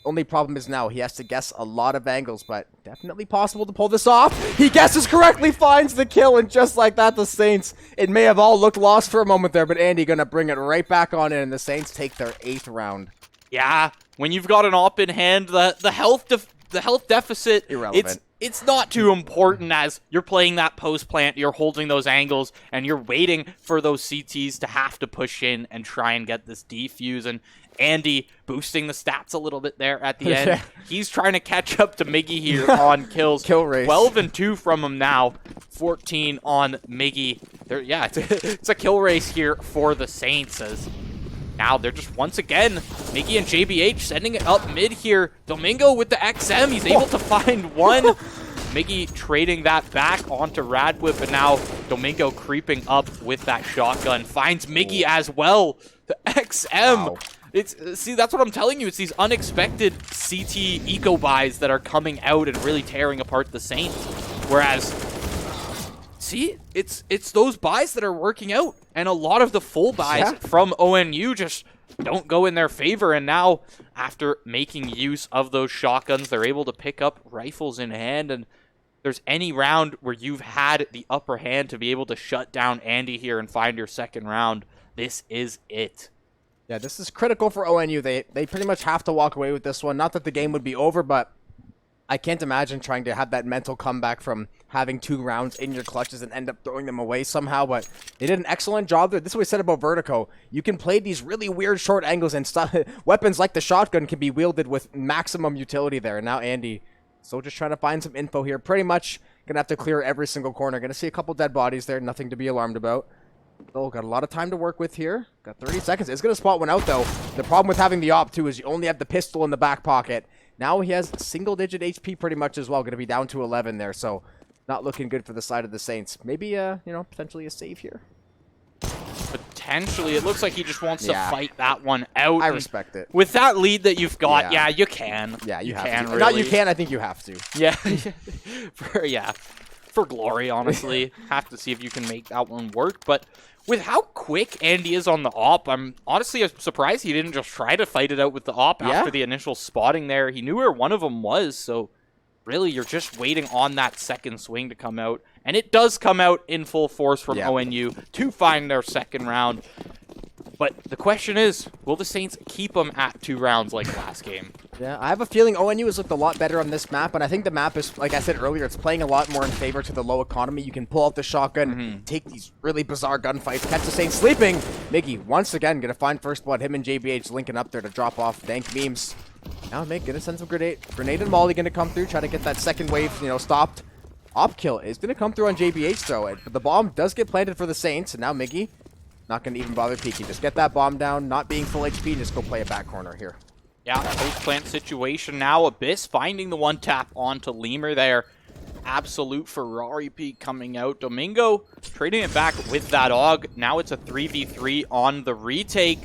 Only problem is now he has to guess a lot of angles, but definitely possible to pull this off. He guesses correctly, finds the kill, and just like that, the Saints, it may have all looked lost for a moment there, but Andy going to bring it right back on in, and the Saints take their 8th round. Yeah, when you've got an op in hand, the health deficit, irrelevant. It's not too important as you're playing that post plant, you're holding those angles, and you're waiting for those CTs to have to push in and try and get this defuse. And Andy boosting the stats a little bit there at the end. Yeah. He's trying to catch up to Miggy here on kills. Kill race. 12 and 2 from him now. 14 on Miggy. Yeah, it's a kill race here for the Saints as now they're just once again, Miggy and JBH sending it up mid here. Domingo with the XM. He's able to find one. Miggy trading that back onto Radwip, and now Domingo creeping up with that shotgun. Finds Miggy as well. The XM. Wow. See, that's what I'm telling you. It's these unexpected CT eco buys that are coming out and really tearing apart the Saints. Whereas, see, it's those buys that are working out. And a lot of the full buys from ONU just don't go in their favor. And now, after making use of those shotguns, they're able to pick up rifles in hand. And there's any round where you've had the upper hand to be able to shut down Andy here and find your second round, this is it. Yeah, this is critical for ONU. They pretty much have to walk away with this one. Not that the game would be over, but I can't imagine trying to have that mental comeback from having 2 rounds in your clutches and end up throwing them away somehow. But they did an excellent job there. This is what we said about Vertigo. You can play these really weird short angles, and stuff. Weapons like the shotgun can be wielded with maximum utility there. And now Andy still just trying to find some info here. Pretty much going to have to clear every single corner. Going to see a couple dead bodies there. Nothing to be alarmed about. Oh, got a lot of time to work with here. Got 30 seconds. It's going to spot one out, though. The problem with having the op, too, is you only have the pistol in the back pocket. Now he has single-digit HP pretty much as well. Going to be down to 11 there, so not looking good for the side of the Saints. Maybe, you know, potentially a save here. Potentially. It looks like he just wants to fight that one out. I respect it. With that lead that you've got, yeah you can. Yeah, you have can, to. really. Not you can, I think you have to. Yeah. For glory, honestly. Have to see if you can make that one work. But with how quick Andy is on the op, I'm honestly surprised he didn't just try to fight it out with the op after the initial spotting there. He knew where one of them was, so really you're just waiting on that second swing to come out. And it does come out in full force from ONU to find their second round. But the question is, will the Saints keep them at 2 rounds like last game? Yeah, I have a feeling ONU has looked a lot better on this map, and I think the map is, like I said earlier, it's playing a lot more in favor to the low economy. You can pull out the shotgun, take these really bizarre gunfights, catch the Saints sleeping. Miggy, once again, gonna find first blood. Him and JBH linking up there to drop off dank memes. Now Mig gonna send some grenade and Molly gonna come through, try to get that second wave, stopped. Op kill is gonna come through on JBH though, but the bomb does get planted for the Saints, and now Miggy not gonna even bother peeking. Just get that bomb down, not being full HP, just go play a back corner here. Yeah, post-plant situation now. Abyss finding the one tap onto Lemur there. Absolute Ferrari peak coming out. Domingo trading it back with that AUG. Now it's a 3v3 on the retake.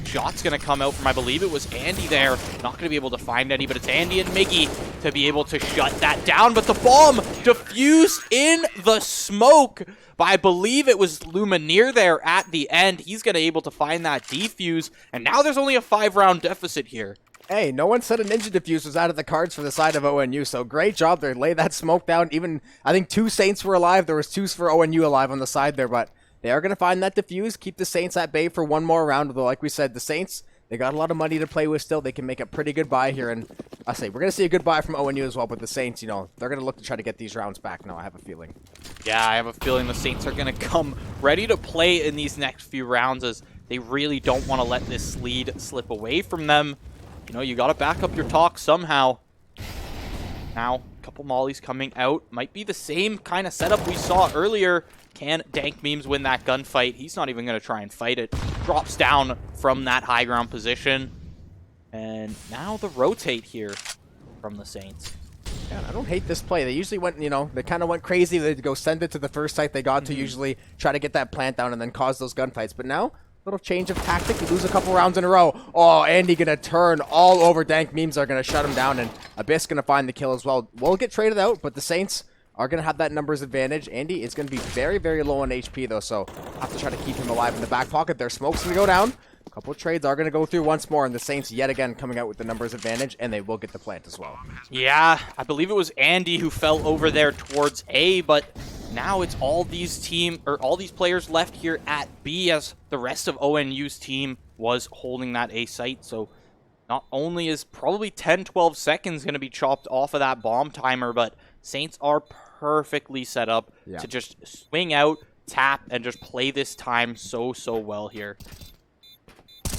Shot's going to come out from, I believe it was Andy there. Not going to be able to find any, but it's Andy and Miggy to be able to shut that down. But the bomb diffused in the smoke by, I believe it was Lumineer there at the end. He's going to be able to find that defuse. And now there's only a 5-round deficit here. Hey, no one said a ninja defuse was out of the cards for the side of ONU, so great job there. Lay that smoke down. Even, I think 2 Saints were alive. There was 2 for ONU alive on the side there, but they are going to find that defuse, keep the Saints at bay for one more round. Though, like we said, the Saints, they got a lot of money to play with still. They can make a pretty good buy here, and I say we're going to see a good buy from ONU as well, but the Saints, they're going to look to try to get these rounds back now, I have a feeling. Yeah, I have a feeling the Saints are going to come ready to play in these next few rounds, as they really don't want to let this lead slip away from them. You got to back up your talk somehow. Now, a couple mollies coming out. Might be the same kind of setup we saw earlier. Can dank memes win that gunfight? He's not even going to try and fight it. Drops down from that high ground position. And now the rotate here from the Saints. Yeah, I don't hate this play. They usually went, they kind of went crazy. They'd go send it to the first site they got to, usually try to get that plant down and then cause those gunfights. But now, little change of tactic. You lose a couple rounds in a row. Oh, Andy gonna turn all over. Dank memes are gonna shut him down, and Abyss gonna find the kill as well. We'll get traded out, but the Saints are gonna have that numbers advantage. Andy is gonna be very, very low on HP though, so have to try to keep him alive in the back pocket. Their smoke's gonna go down. A couple of trades are gonna go through once more, and the Saints yet again coming out with the numbers advantage, and they will get the plant as well. Yeah, I believe it was Andy who fell over there towards A, but now it's all these players left here at B, as the rest of ONU's team was holding that A site. So not only is probably 10-12 seconds going to be chopped off of that bomb timer, but Saints are perfectly set up to just swing out, tap, and just play this time so well here.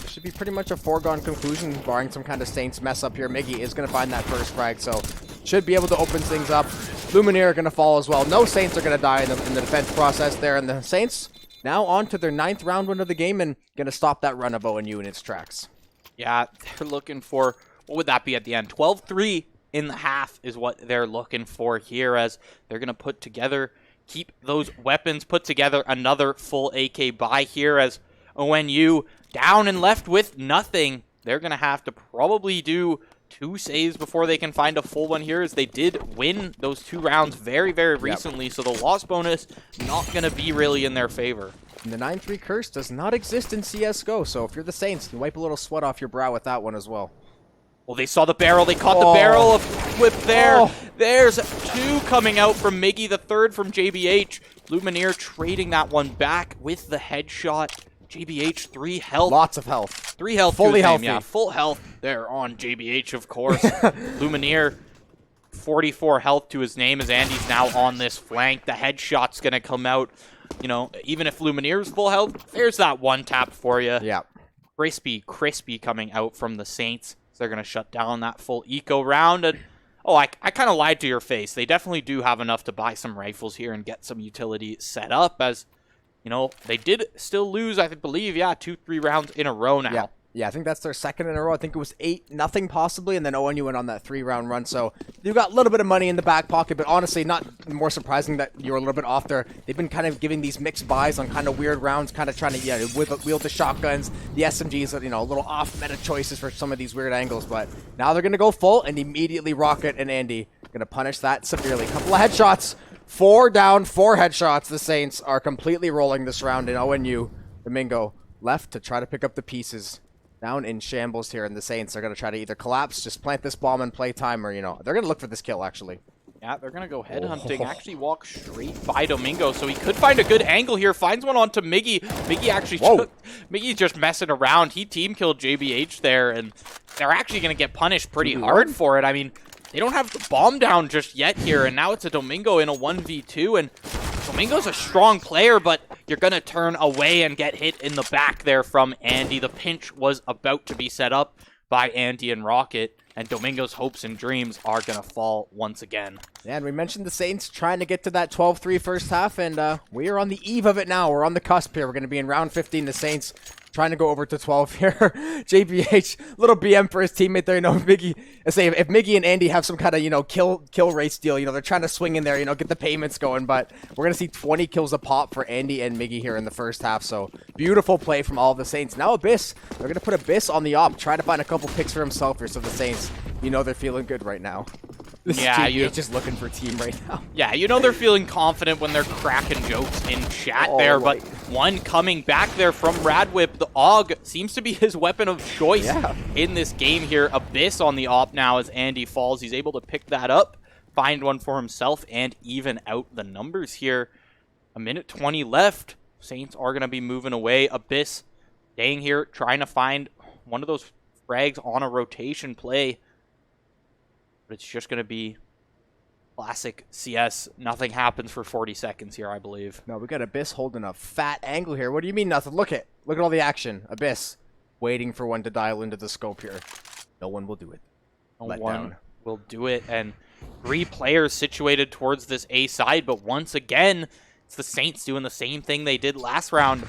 Should be pretty much a foregone conclusion, barring some kind of Saints mess up here. Miggy is going to find that first frag, so should be able to open things up. Lumineer are going to fall as well. No Saints are going to die in the defense process there, and the Saints now on to their 9th round win of the game and going to stop that run of ONU in its tracks. Yeah, they're looking for, what would that be at the end? 12-3 in the half is what they're looking for here, as they're going to keep those weapons, put together another full AK buy here, as ONU down and left with nothing. They're going to have to probably do 2 saves before they can find a full one here, as they did win those 2 rounds very recently, so the loss bonus not going to be really in their favor. And the 9-3 curse does not exist in CSGO, so if you're the Saints, you wipe a little sweat off your brow with that one as well. Well, they saw the barrel. They caught the barrel of whip there. There's 2 coming out from Miggy, the 3rd from JBH. Lumineer trading that one back with the headshot. JBH, 3 health. Lots of health. 3 health. Fully healthy. Yeah, full health there on JBH, of course. Lumineer, 44 health to his name, as Andy's now on this flank. The headshot's going to come out. Even if Lumineer's full health, there's that one tap for you. Yeah. Crispy coming out from the Saints. So they're going to shut down that full eco round. And I kind of lied to your face. They definitely do have enough to buy some rifles here and get some utility set up, as they did still lose, I believe, 2-3 rounds in a row now. Yeah, I think that's their 2nd in a row. I think it was 8-0 possibly, and then ONU went on that 3-round run. So you've got a little bit of money in the back pocket, but honestly, not more surprising that you're a little bit off there. They've been kind of giving these mixed buys on kind of weird rounds, kind of trying to wield the shotguns, the SMGs, a little off-meta choices for some of these weird angles. But now they're going to go full and immediately Rocket and Andy going to punish that severely. Couple of headshots. 4 down, 4 headshots. The Saints are completely rolling this round in ONU. Domingo left to try to pick up the pieces. Down in shambles here, and the Saints are going to try to either collapse, just plant this bomb and play time, or, they're going to look for this kill, actually. Yeah, they're going to go headhunting. Actually walk straight by Domingo, so he could find a good angle here. Finds one onto Miggy. Miggy actually Miggy's just messing around. He team killed JBH there, and they're actually going to get punished pretty hard for it. I mean, they don't have the bomb down just yet here, and now it's a Domingo in a 1v2, and Domingo's a strong player, but you're going to turn away and get hit in the back there from Andy. The pinch was about to be set up by Andy and Rocket, and Domingo's hopes and dreams are going to fall once again. Yeah, and we mentioned the Saints trying to get to that 12-3 first half, and we are on the eve of it now. We're on the cusp here. We're going to be in round 15. The Saints trying to go over to 12 here. JBH, little BM for his teammate there. You know, Miggy, say if Miggy and Andy have some kind of, you know, kill race deal, you know, they're trying to swing in there, you know, get the payments going. But we're going to see 20 kills a pop for Andy and Miggy here in the first half. So beautiful play from all of the Saints. Now Abyss, they're going to put Abyss on the op, try to find a couple picks for himself here. So the Saints, you know, they're feeling good right now. Yeah, you're just looking for team right now. Yeah, you know they're feeling confident when they're cracking jokes in chat there, but one coming back there from Radwhip. The AUG seems to be his weapon of choice in this game here. Abyss on the op now as Andy falls. He's able to pick that up, find one for himself, and even out the numbers here. A minute 20 left. Saints are going to be moving away. Abyss staying here, trying to find one of those frags on a rotation play. But it's just going to be classic CS. Nothing happens for 40 seconds here, I believe. No, we got Abyss holding a fat angle here. What do you mean nothing? Look at all the action. Abyss waiting for one to dial into the scope here. No one will do it. No one will do it. And 3 players situated towards this A side. But once again, it's the Saints doing the same thing they did last round.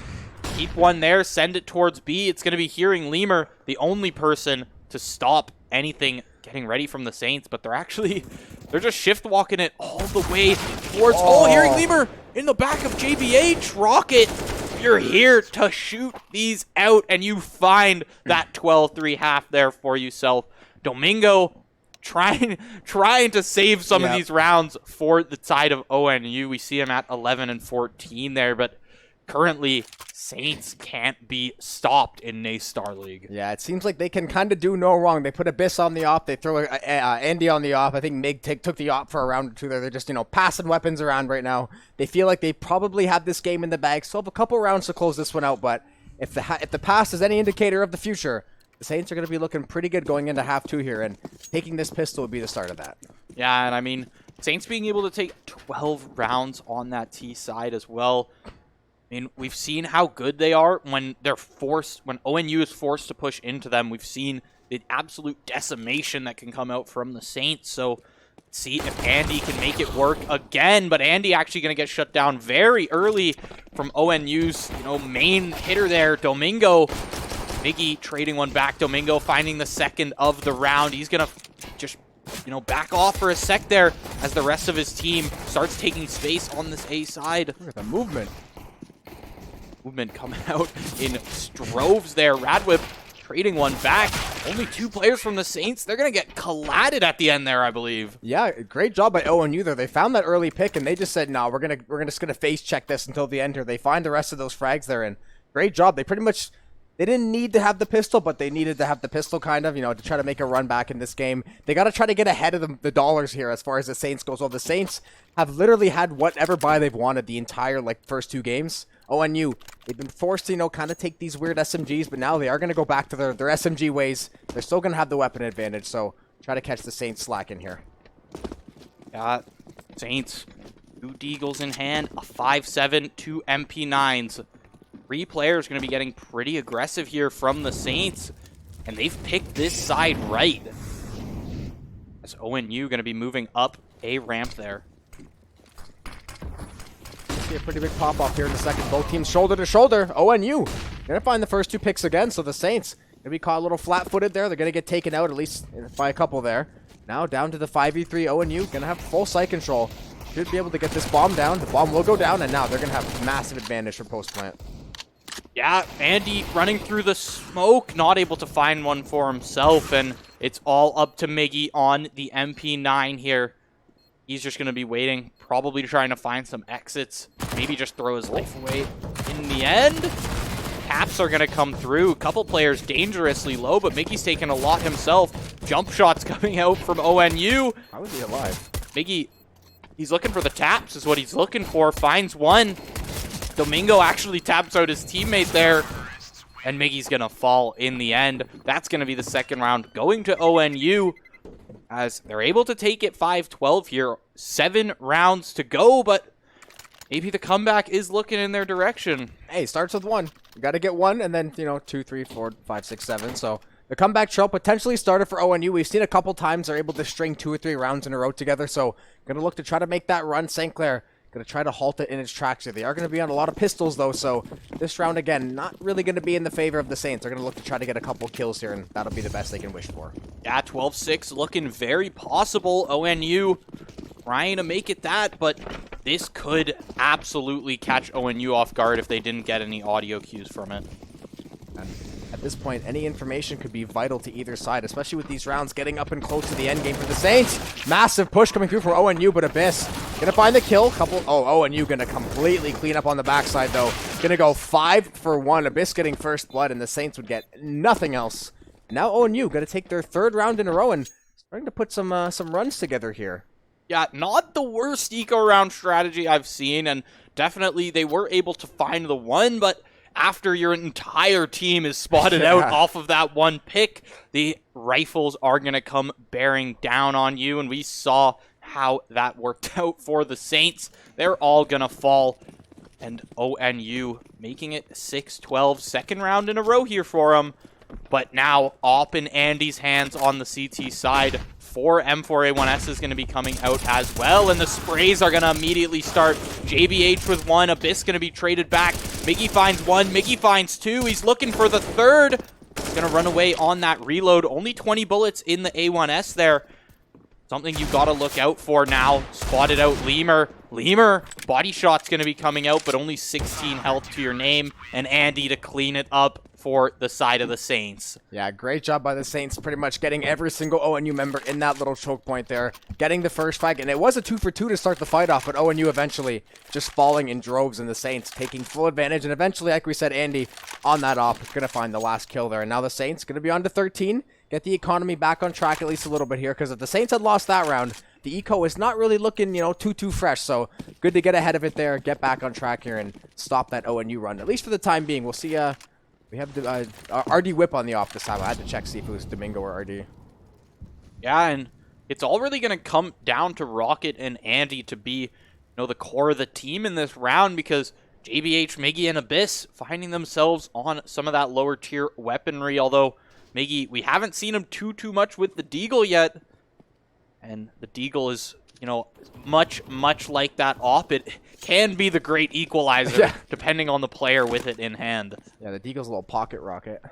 Keep one there, send it towards B. It's going to be Hearing Lemur, the only person to stop anything getting ready from the Saints, but they're just shift walking it all the way towards Hearing Lemur in the back of JBH. Rocket, you're here to shoot these out, and you find that 12-3 half there for yourself. Domingo trying to save some of these rounds for the side of ONU. We see him at 11 and 14 there, but currently, Saints can't be stopped in NACE Starleague. Yeah, it seems like they can kind of do no wrong. They put Abyss on the op. They throw Andy on the op. I think Mig took the op for a round or two there. They're just, you know, passing weapons around right now. They feel like they probably have this game in the bag. Still have a couple rounds to close this one out, but if the past is any indicator of the future, the Saints are going to be looking pretty good going into half 2 here, and taking this pistol would be the start of that. Yeah, and I mean, Saints being able to take 12 rounds on that T side as well. I mean, we've seen how good they are when when ONU is forced to push into them. We've seen the absolute decimation that can come out from the Saints. So, let's see if Andy can make it work again. But Andy actually going to get shut down very early from ONU's, you know, main hitter there, Domingo. Miggy trading one back. Domingo finding the second of the round. He's going to just, you know, back off for a sec there as the rest of his team starts taking space on this A side. Look at the movement coming out in droves there. Radwhip trading one back. Only 2 players from the Saints. They're going to get collided at the end there, I believe. Yeah, great job by ONU there. They found that early pick, and they just said, no, we're just gonna face check this until the end here. They find the rest of those frags there, and great job. They pretty much, they didn't need to have the pistol, but they needed to have the pistol kind of, you know, to try to make a run back in this game. They got to try to get ahead of the dollars here as far as the Saints goes. Well, the Saints have literally had whatever buy they've wanted the entire, first 2 games. ONU, they've been forced to, you know, kind of take these weird SMGs, but now they are going to go back to their SMG ways. They're still going to have the weapon advantage, so try to catch the Saints slacking here. Yeah, Saints, 2 Deagles in hand, a 5.7, 2 MP9s. 3 players going to be getting pretty aggressive here from the Saints, and they've picked this side right. As ONU going to be moving up a ramp there. See a pretty big pop-off here in the second. Both teams shoulder to shoulder. ONU going to find the first 2 picks again, so the Saints going to be caught a little flat-footed there. They're going to get taken out, at least by a couple there. Now down to the 5v3. ONU going to have full site control. Should be able to get this bomb down. The bomb will go down, and now they're going to have massive advantage for post-plant. Yeah, Andy running through the smoke, not able to find one for himself, and it's all up to Miggy on the MP9 here. He's just going to be waiting, probably trying to find some exits, maybe just throw his life away. In the end, caps are going to come through. A couple players dangerously low, but Miggy's taking a lot himself. Jump shots coming out from ONU. How is he alive? Miggy He's looking for the taps is what he's looking for. Finds one. Domingo actually taps out his teammate there. And Miggy's going to fall in the end. That's going to be the second round going to ONU as they're able to take it 5-12 here. 7 rounds to go, but maybe the comeback is looking in their direction. Hey, starts with 1. You got to get 1 and then, 2, 3, 4, 5, 6, 7. So the comeback trail potentially started for ONU. We've seen a couple times they're able to string 2 or 3 rounds in a row together. So going to look to try to make that run. St. Clair going to try to halt it in its tracks here. They are going to be on a lot of pistols, though, so this round, again, not really going to be in the favor of the Saints. They're going to look to try to get a couple kills here, and that'll be the best they can wish for. Yeah, 12-6 looking very possible. ONU trying to make it that, but this could absolutely catch ONU off guard if they didn't get any audio cues from it. And at this point, any information could be vital to either side, especially with these rounds getting up and close to the end game for the Saints. Massive push coming through for ONU, but Abyss gonna find the kill. ONU gonna completely clean up on the backside, though. Gonna go 5 for 1. Abyss getting first blood, and the Saints would get nothing else. Now ONU gonna take their 3rd round in a row and starting to put some runs together here. Yeah, not the worst eco round strategy I've seen, and definitely they were able to find the one, but after your entire team is spotted out off of that one pick, the rifles are going to come bearing down on you, and we saw how that worked out for the Saints. They're all going to fall, and ONU making it 6-12, second round in a row here for them. But now, Op in Andy's hands on the CT side. 4 M4A1S is going to be coming out as well, and the sprays are going to immediately start. JBH with 1, Abyss going to be traded back. Miggy finds 1, Miggy finds 2, he's looking for the 3rd. He's going to run away on that reload. Only 20 bullets in the A1S there. Something you got to look out for now. Spotted out Lemur. Lemur, body shot's going to be coming out, but only 16 health to your name, and Andy to clean it up for the side of the Saints. Yeah, great job by the Saints, pretty much getting every single ONU member in that little choke point there, getting the first frag, and it was a 2 for 2 to start the fight off, but ONU eventually just falling in droves, and the Saints taking full advantage, and eventually, like we said, Andy on that op, gonna find the last kill there, and now the Saints gonna be on to 13, get the economy back on track at least a little bit here, because if the Saints had lost that round, the eco is not really looking, too fresh, so good to get ahead of it there, get back on track here, and stop that ONU run, at least for the time being. We'll see, we have the RD Whip on the off this time. I had to check, see if it was Domingo or RD. Yeah, and it's all really going to come down to Rocket and Andy to be, the core of the team in this round, because JBH, Miggy, and Abyss finding themselves on some of that lower tier weaponry, although Miggy, we haven't seen him too much with the Deagle yet, and the Deagle is, much like that op. It can be the great equalizer, depending on the player with it in hand. Yeah, the Deagle's a little pocket rocket.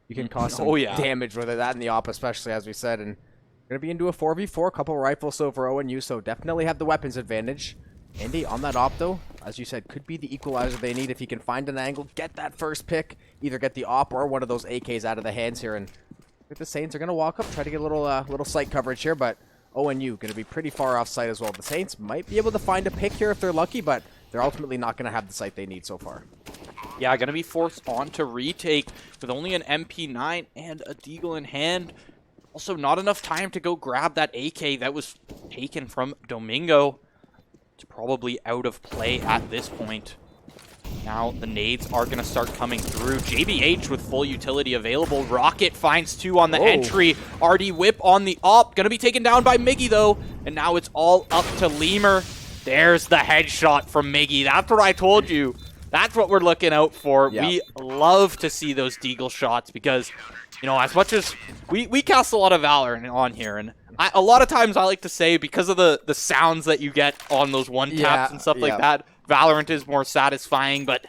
You can cause some damage with it, that and the op especially, as we said, and going to be into a 4v4, couple rifles so for ONU, so definitely have the weapons advantage. Andy on that op, though, as you said, could be the equalizer they need if he can find an angle, get that first pick, either get the op or one of those AKs out of the hands here, and I think the Saints are going to walk up, try to get a little sight coverage here, but ONU going to be pretty far off site as well. The Saints might be able to find a pick here if they're lucky, but they're ultimately not going to have the sight they need so far. Yeah, going to be forced on to retake with only an MP9 and a Deagle in hand. Also, not enough time to go grab that AK that was taken from Domingo. It's probably out of play at this point. Now the nades are going to start coming through. JBH with full utility available. Rocket finds 2 on the entry. RD Whip on the op. Going to be taken down by Miggy, though. And now it's all up to Lemur. There's the headshot from Miggy. That's what I told you. That's what we're looking out for. Yep. We love to see those Deagle shots because, as much as we cast a lot of Valorant on here, and a lot of times I like to say because of the sounds that you get on those one taps and stuff like that, Valorant is more satisfying, but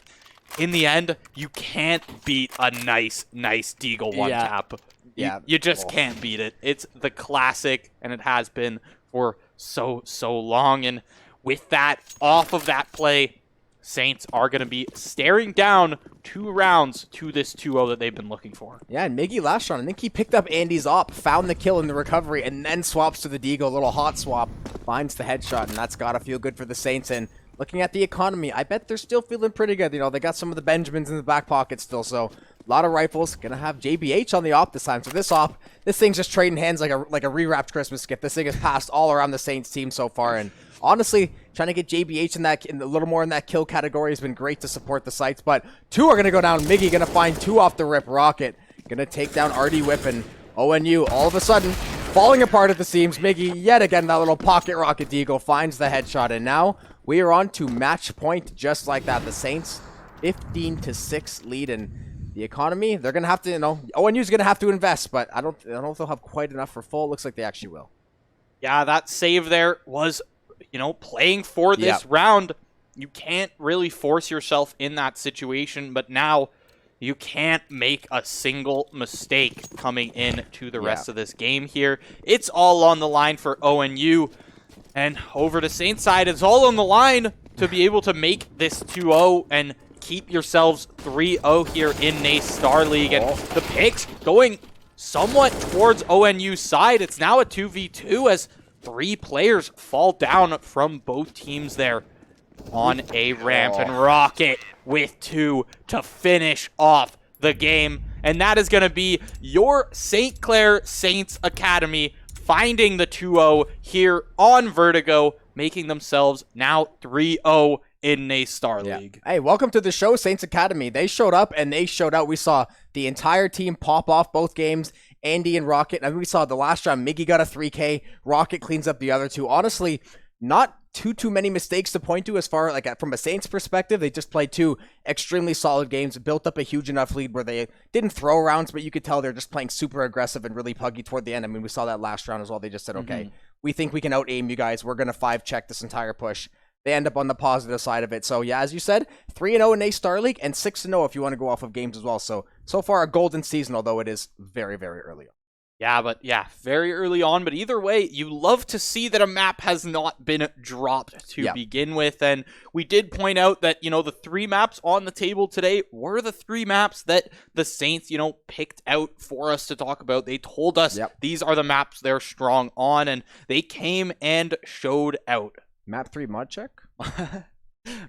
in the end, you can't beat a nice Deagle one tap. You just can't beat it. It's the classic, and it has been for so long. And with that, off of that play, Saints are going to be staring down 2 rounds to this 2-0 that they've been looking for. Yeah, and Miggy last round, I think he picked up Andy's op, found the kill in the recovery, and then swaps to the Deagle, a little hot swap, finds the headshot, and that's got to feel good for the Saints. And looking at the economy, I bet they're still feeling pretty good. They got some of the Benjamins in the back pocket still, so A lot of rifles. Gonna have JBH on the op this time. So this thing's just trading hands like a rewrapped Christmas gift. This thing has passed all around the Saints team so far, and honestly, trying to get JBH in a little more in that kill category has been great to support the sites. But 2 are gonna go down. Miggy gonna find 2 off the rip. Rocket gonna take down RD Whip, and ONU all of a sudden falling apart at the seams. Miggy yet again, that little pocket rocket deagle finds the headshot, and now we are on to match point just like that. The Saints 15-6 lead, and the economy, they're going to have to, ONU's going to have to invest, but I don't know if they'll have quite enough for full. Looks like they actually will. Yeah, that save there was, playing for this round. You can't really force yourself in that situation, but now you can't make a single mistake coming in to the rest of this game here. It's all on the line for ONU, and over to Saints side, it's all on the line to be able to make this 2-0 and keep yourselves 3-0 here in NACE Starleague. And the picks going somewhat towards ONU's side. It's now a 2v2 as 3 players fall down from both teams there on a ramp. And Rocket with 2 to finish off the game. And that is going to be your St. Clair Saints Academy finding the 2-0 here on Vertigo, making themselves now 3-0 in NACE Starleague. Hey, welcome to the show, Saints Academy. They showed up and they showed out. We saw the entire team pop off both games, Andy and Rocket. And we saw the last round, Miggy got a 3K, Rocket cleans up the other 2. Honestly, not too many mistakes to point to as far from a Saints perspective. They just played 2 extremely solid games, built up a huge enough lead where they didn't throw rounds, but you could tell they're just playing super aggressive and really puggy toward the end. I mean, we saw that last round as well. They just said, okay, we think we can out-aim you guys. We're going to 5-check this entire push. They end up on the positive side of it. So yeah, as you said, 3-0 in NACE Starleague and 6-0 if you want to go off of games as well. So far a golden season, although it is very, very early on. Yeah, very early on. But either way, you love to see that a map has not been dropped to begin with. And we did point out that, the 3 maps on the table today were the 3 maps that the Saints, picked out for us to talk about. They told us these are the maps they're strong on, and they came and showed out. Map 3 mod check?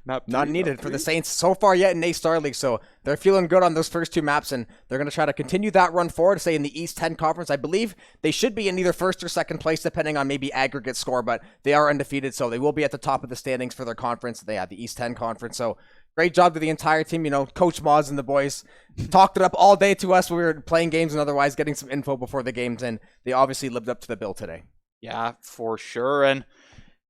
Map 3, not needed for the Saints so far yet in NACE Starleague, so they're feeling good on those first 2 maps, and they're going to try to continue that run forward, say in the East 10 Conference. I believe they should be in either first or second place, depending on maybe aggregate score, but they are undefeated, so they will be at the top of the standings for their conference. They have the East 10 Conference, so great job to the entire team. Coach Moz and the boys talked it up all day to us when we were playing games and otherwise getting some info before the games, and they obviously lived up to the bill today. Yeah, for sure, and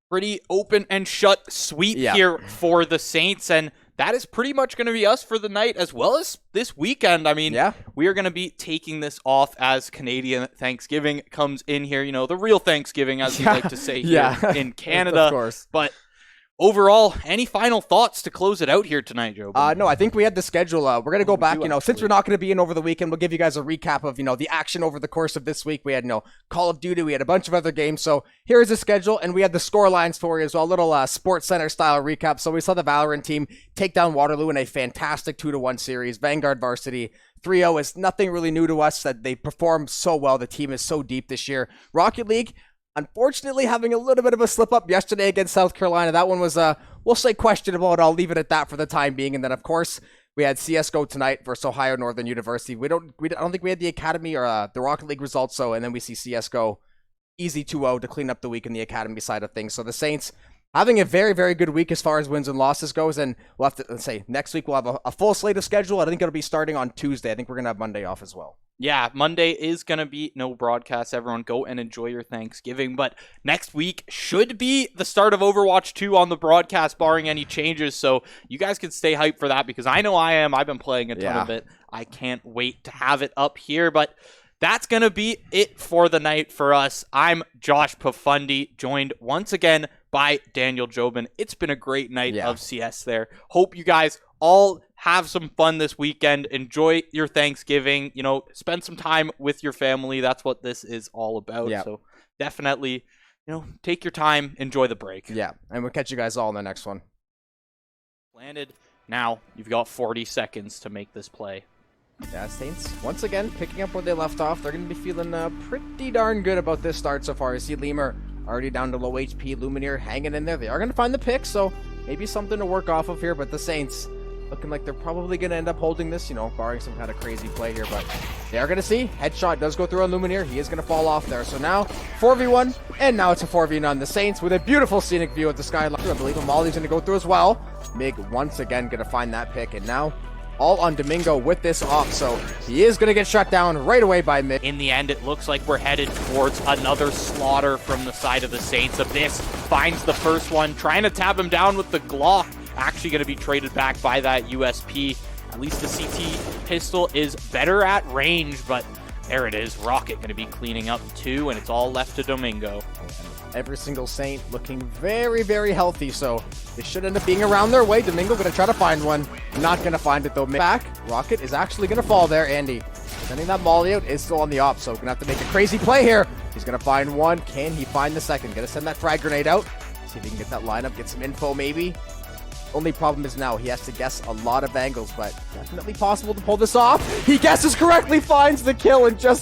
pretty open and shut sweep here for the Saints, and that is pretty much going to be us for the night as well as this weekend. I mean, we are going to be taking this off as Canadian Thanksgiving comes in here, the real Thanksgiving, as we like to say here in Canada. Of course. But overall, any final thoughts to close it out here tonight, Joe? No, I think we had the schedule. We're going to go back, since we're not going to be in over the weekend, we'll give you guys a recap of, the action over the course of this week. We had, Call of Duty, we had a bunch of other games. So here's the schedule, and we had the score lines for you as well, a little Sports Center style recap. So we saw the Valorant team take down Waterloo in a fantastic 2-1 series. Vanguard Varsity 3-0 is nothing really new to us, that they performed so well. The team is so deep this year. Rocket League, unfortunately, having a little bit of a slip-up yesterday against South Carolina. That one was, we'll say questionable, and I'll leave it at that for the time being. And then, of course, we had CSGO tonight versus Ohio Northern University. I don't think we had the Academy or the Rocket League results, and then we see CSGO easy 2-0 to clean up the week in the Academy side of things. So the Saints having a very, very good week as far as wins and losses goes, and we'll have to say next week we'll have a full slate of schedule. I think it'll be starting on Tuesday. I think we're going to have Monday off as well. Yeah, Monday is going to be no broadcast. Everyone go and enjoy your Thanksgiving. But next week should be the start of Overwatch 2 on the broadcast, barring any changes. So you guys can stay hyped for that, because I know I am. I've been playing a ton of it. I can't wait to have it up here. But that's going to be it for the night for us. I'm Josh Pafundi, joined once again by Daniel Jobin. It's been a great night of CS there. Hope you guys all have some fun this weekend. Enjoy your Thanksgiving. Spend some time with your family. That's what this is all about. So definitely, take your time. Enjoy the break. Yeah, and we'll catch you guys all in the next one. Landed. Now you've got 40 seconds to make this play. Yeah, Saints, once again, picking up where they left off. They're going to be feeling pretty darn good about this start so far. You see Lemur already down to low HP. Lumineer hanging in there. They are going to find the pick, so maybe something to work off of here. But the Saints Looking like they're probably going to end up holding this, you know, barring some kind of crazy play here. But they are going to see. Headshot does go through on Lumineer. He is going to fall off there. So now 4v1, and now it's a 4v9. The Saints with a beautiful scenic view of the skyline. I believe Molly's going to go through as well. Mig once again going to find that pick. And now all on Domingo with this off. So he is going to get shut down right away by Mig. In the end, it looks like we're headed towards another slaughter from the side of the Saints. Abyss finds the first one, trying to tap him down with the Glock. Actually going to be traded back by that USP. At least the CT pistol is better at range, but there it is. Rocket going to be cleaning up too, and it's all left to Domingo. Every single Saint looking very, very healthy, so they should end up being around their way. Domingo going to try to find one. Not going to find it though. Back. Rocket is actually going to fall there. Andy sending that molly out, is still on the op, so going to have to make a crazy play here. He's going to find one. Can he find the second? Going to send that frag grenade out. See if he can get that lineup, get some info maybe. Only problem is now he has to guess a lot of angles, but definitely possible to pull this off. He guesses correctly, finds the kill, and just like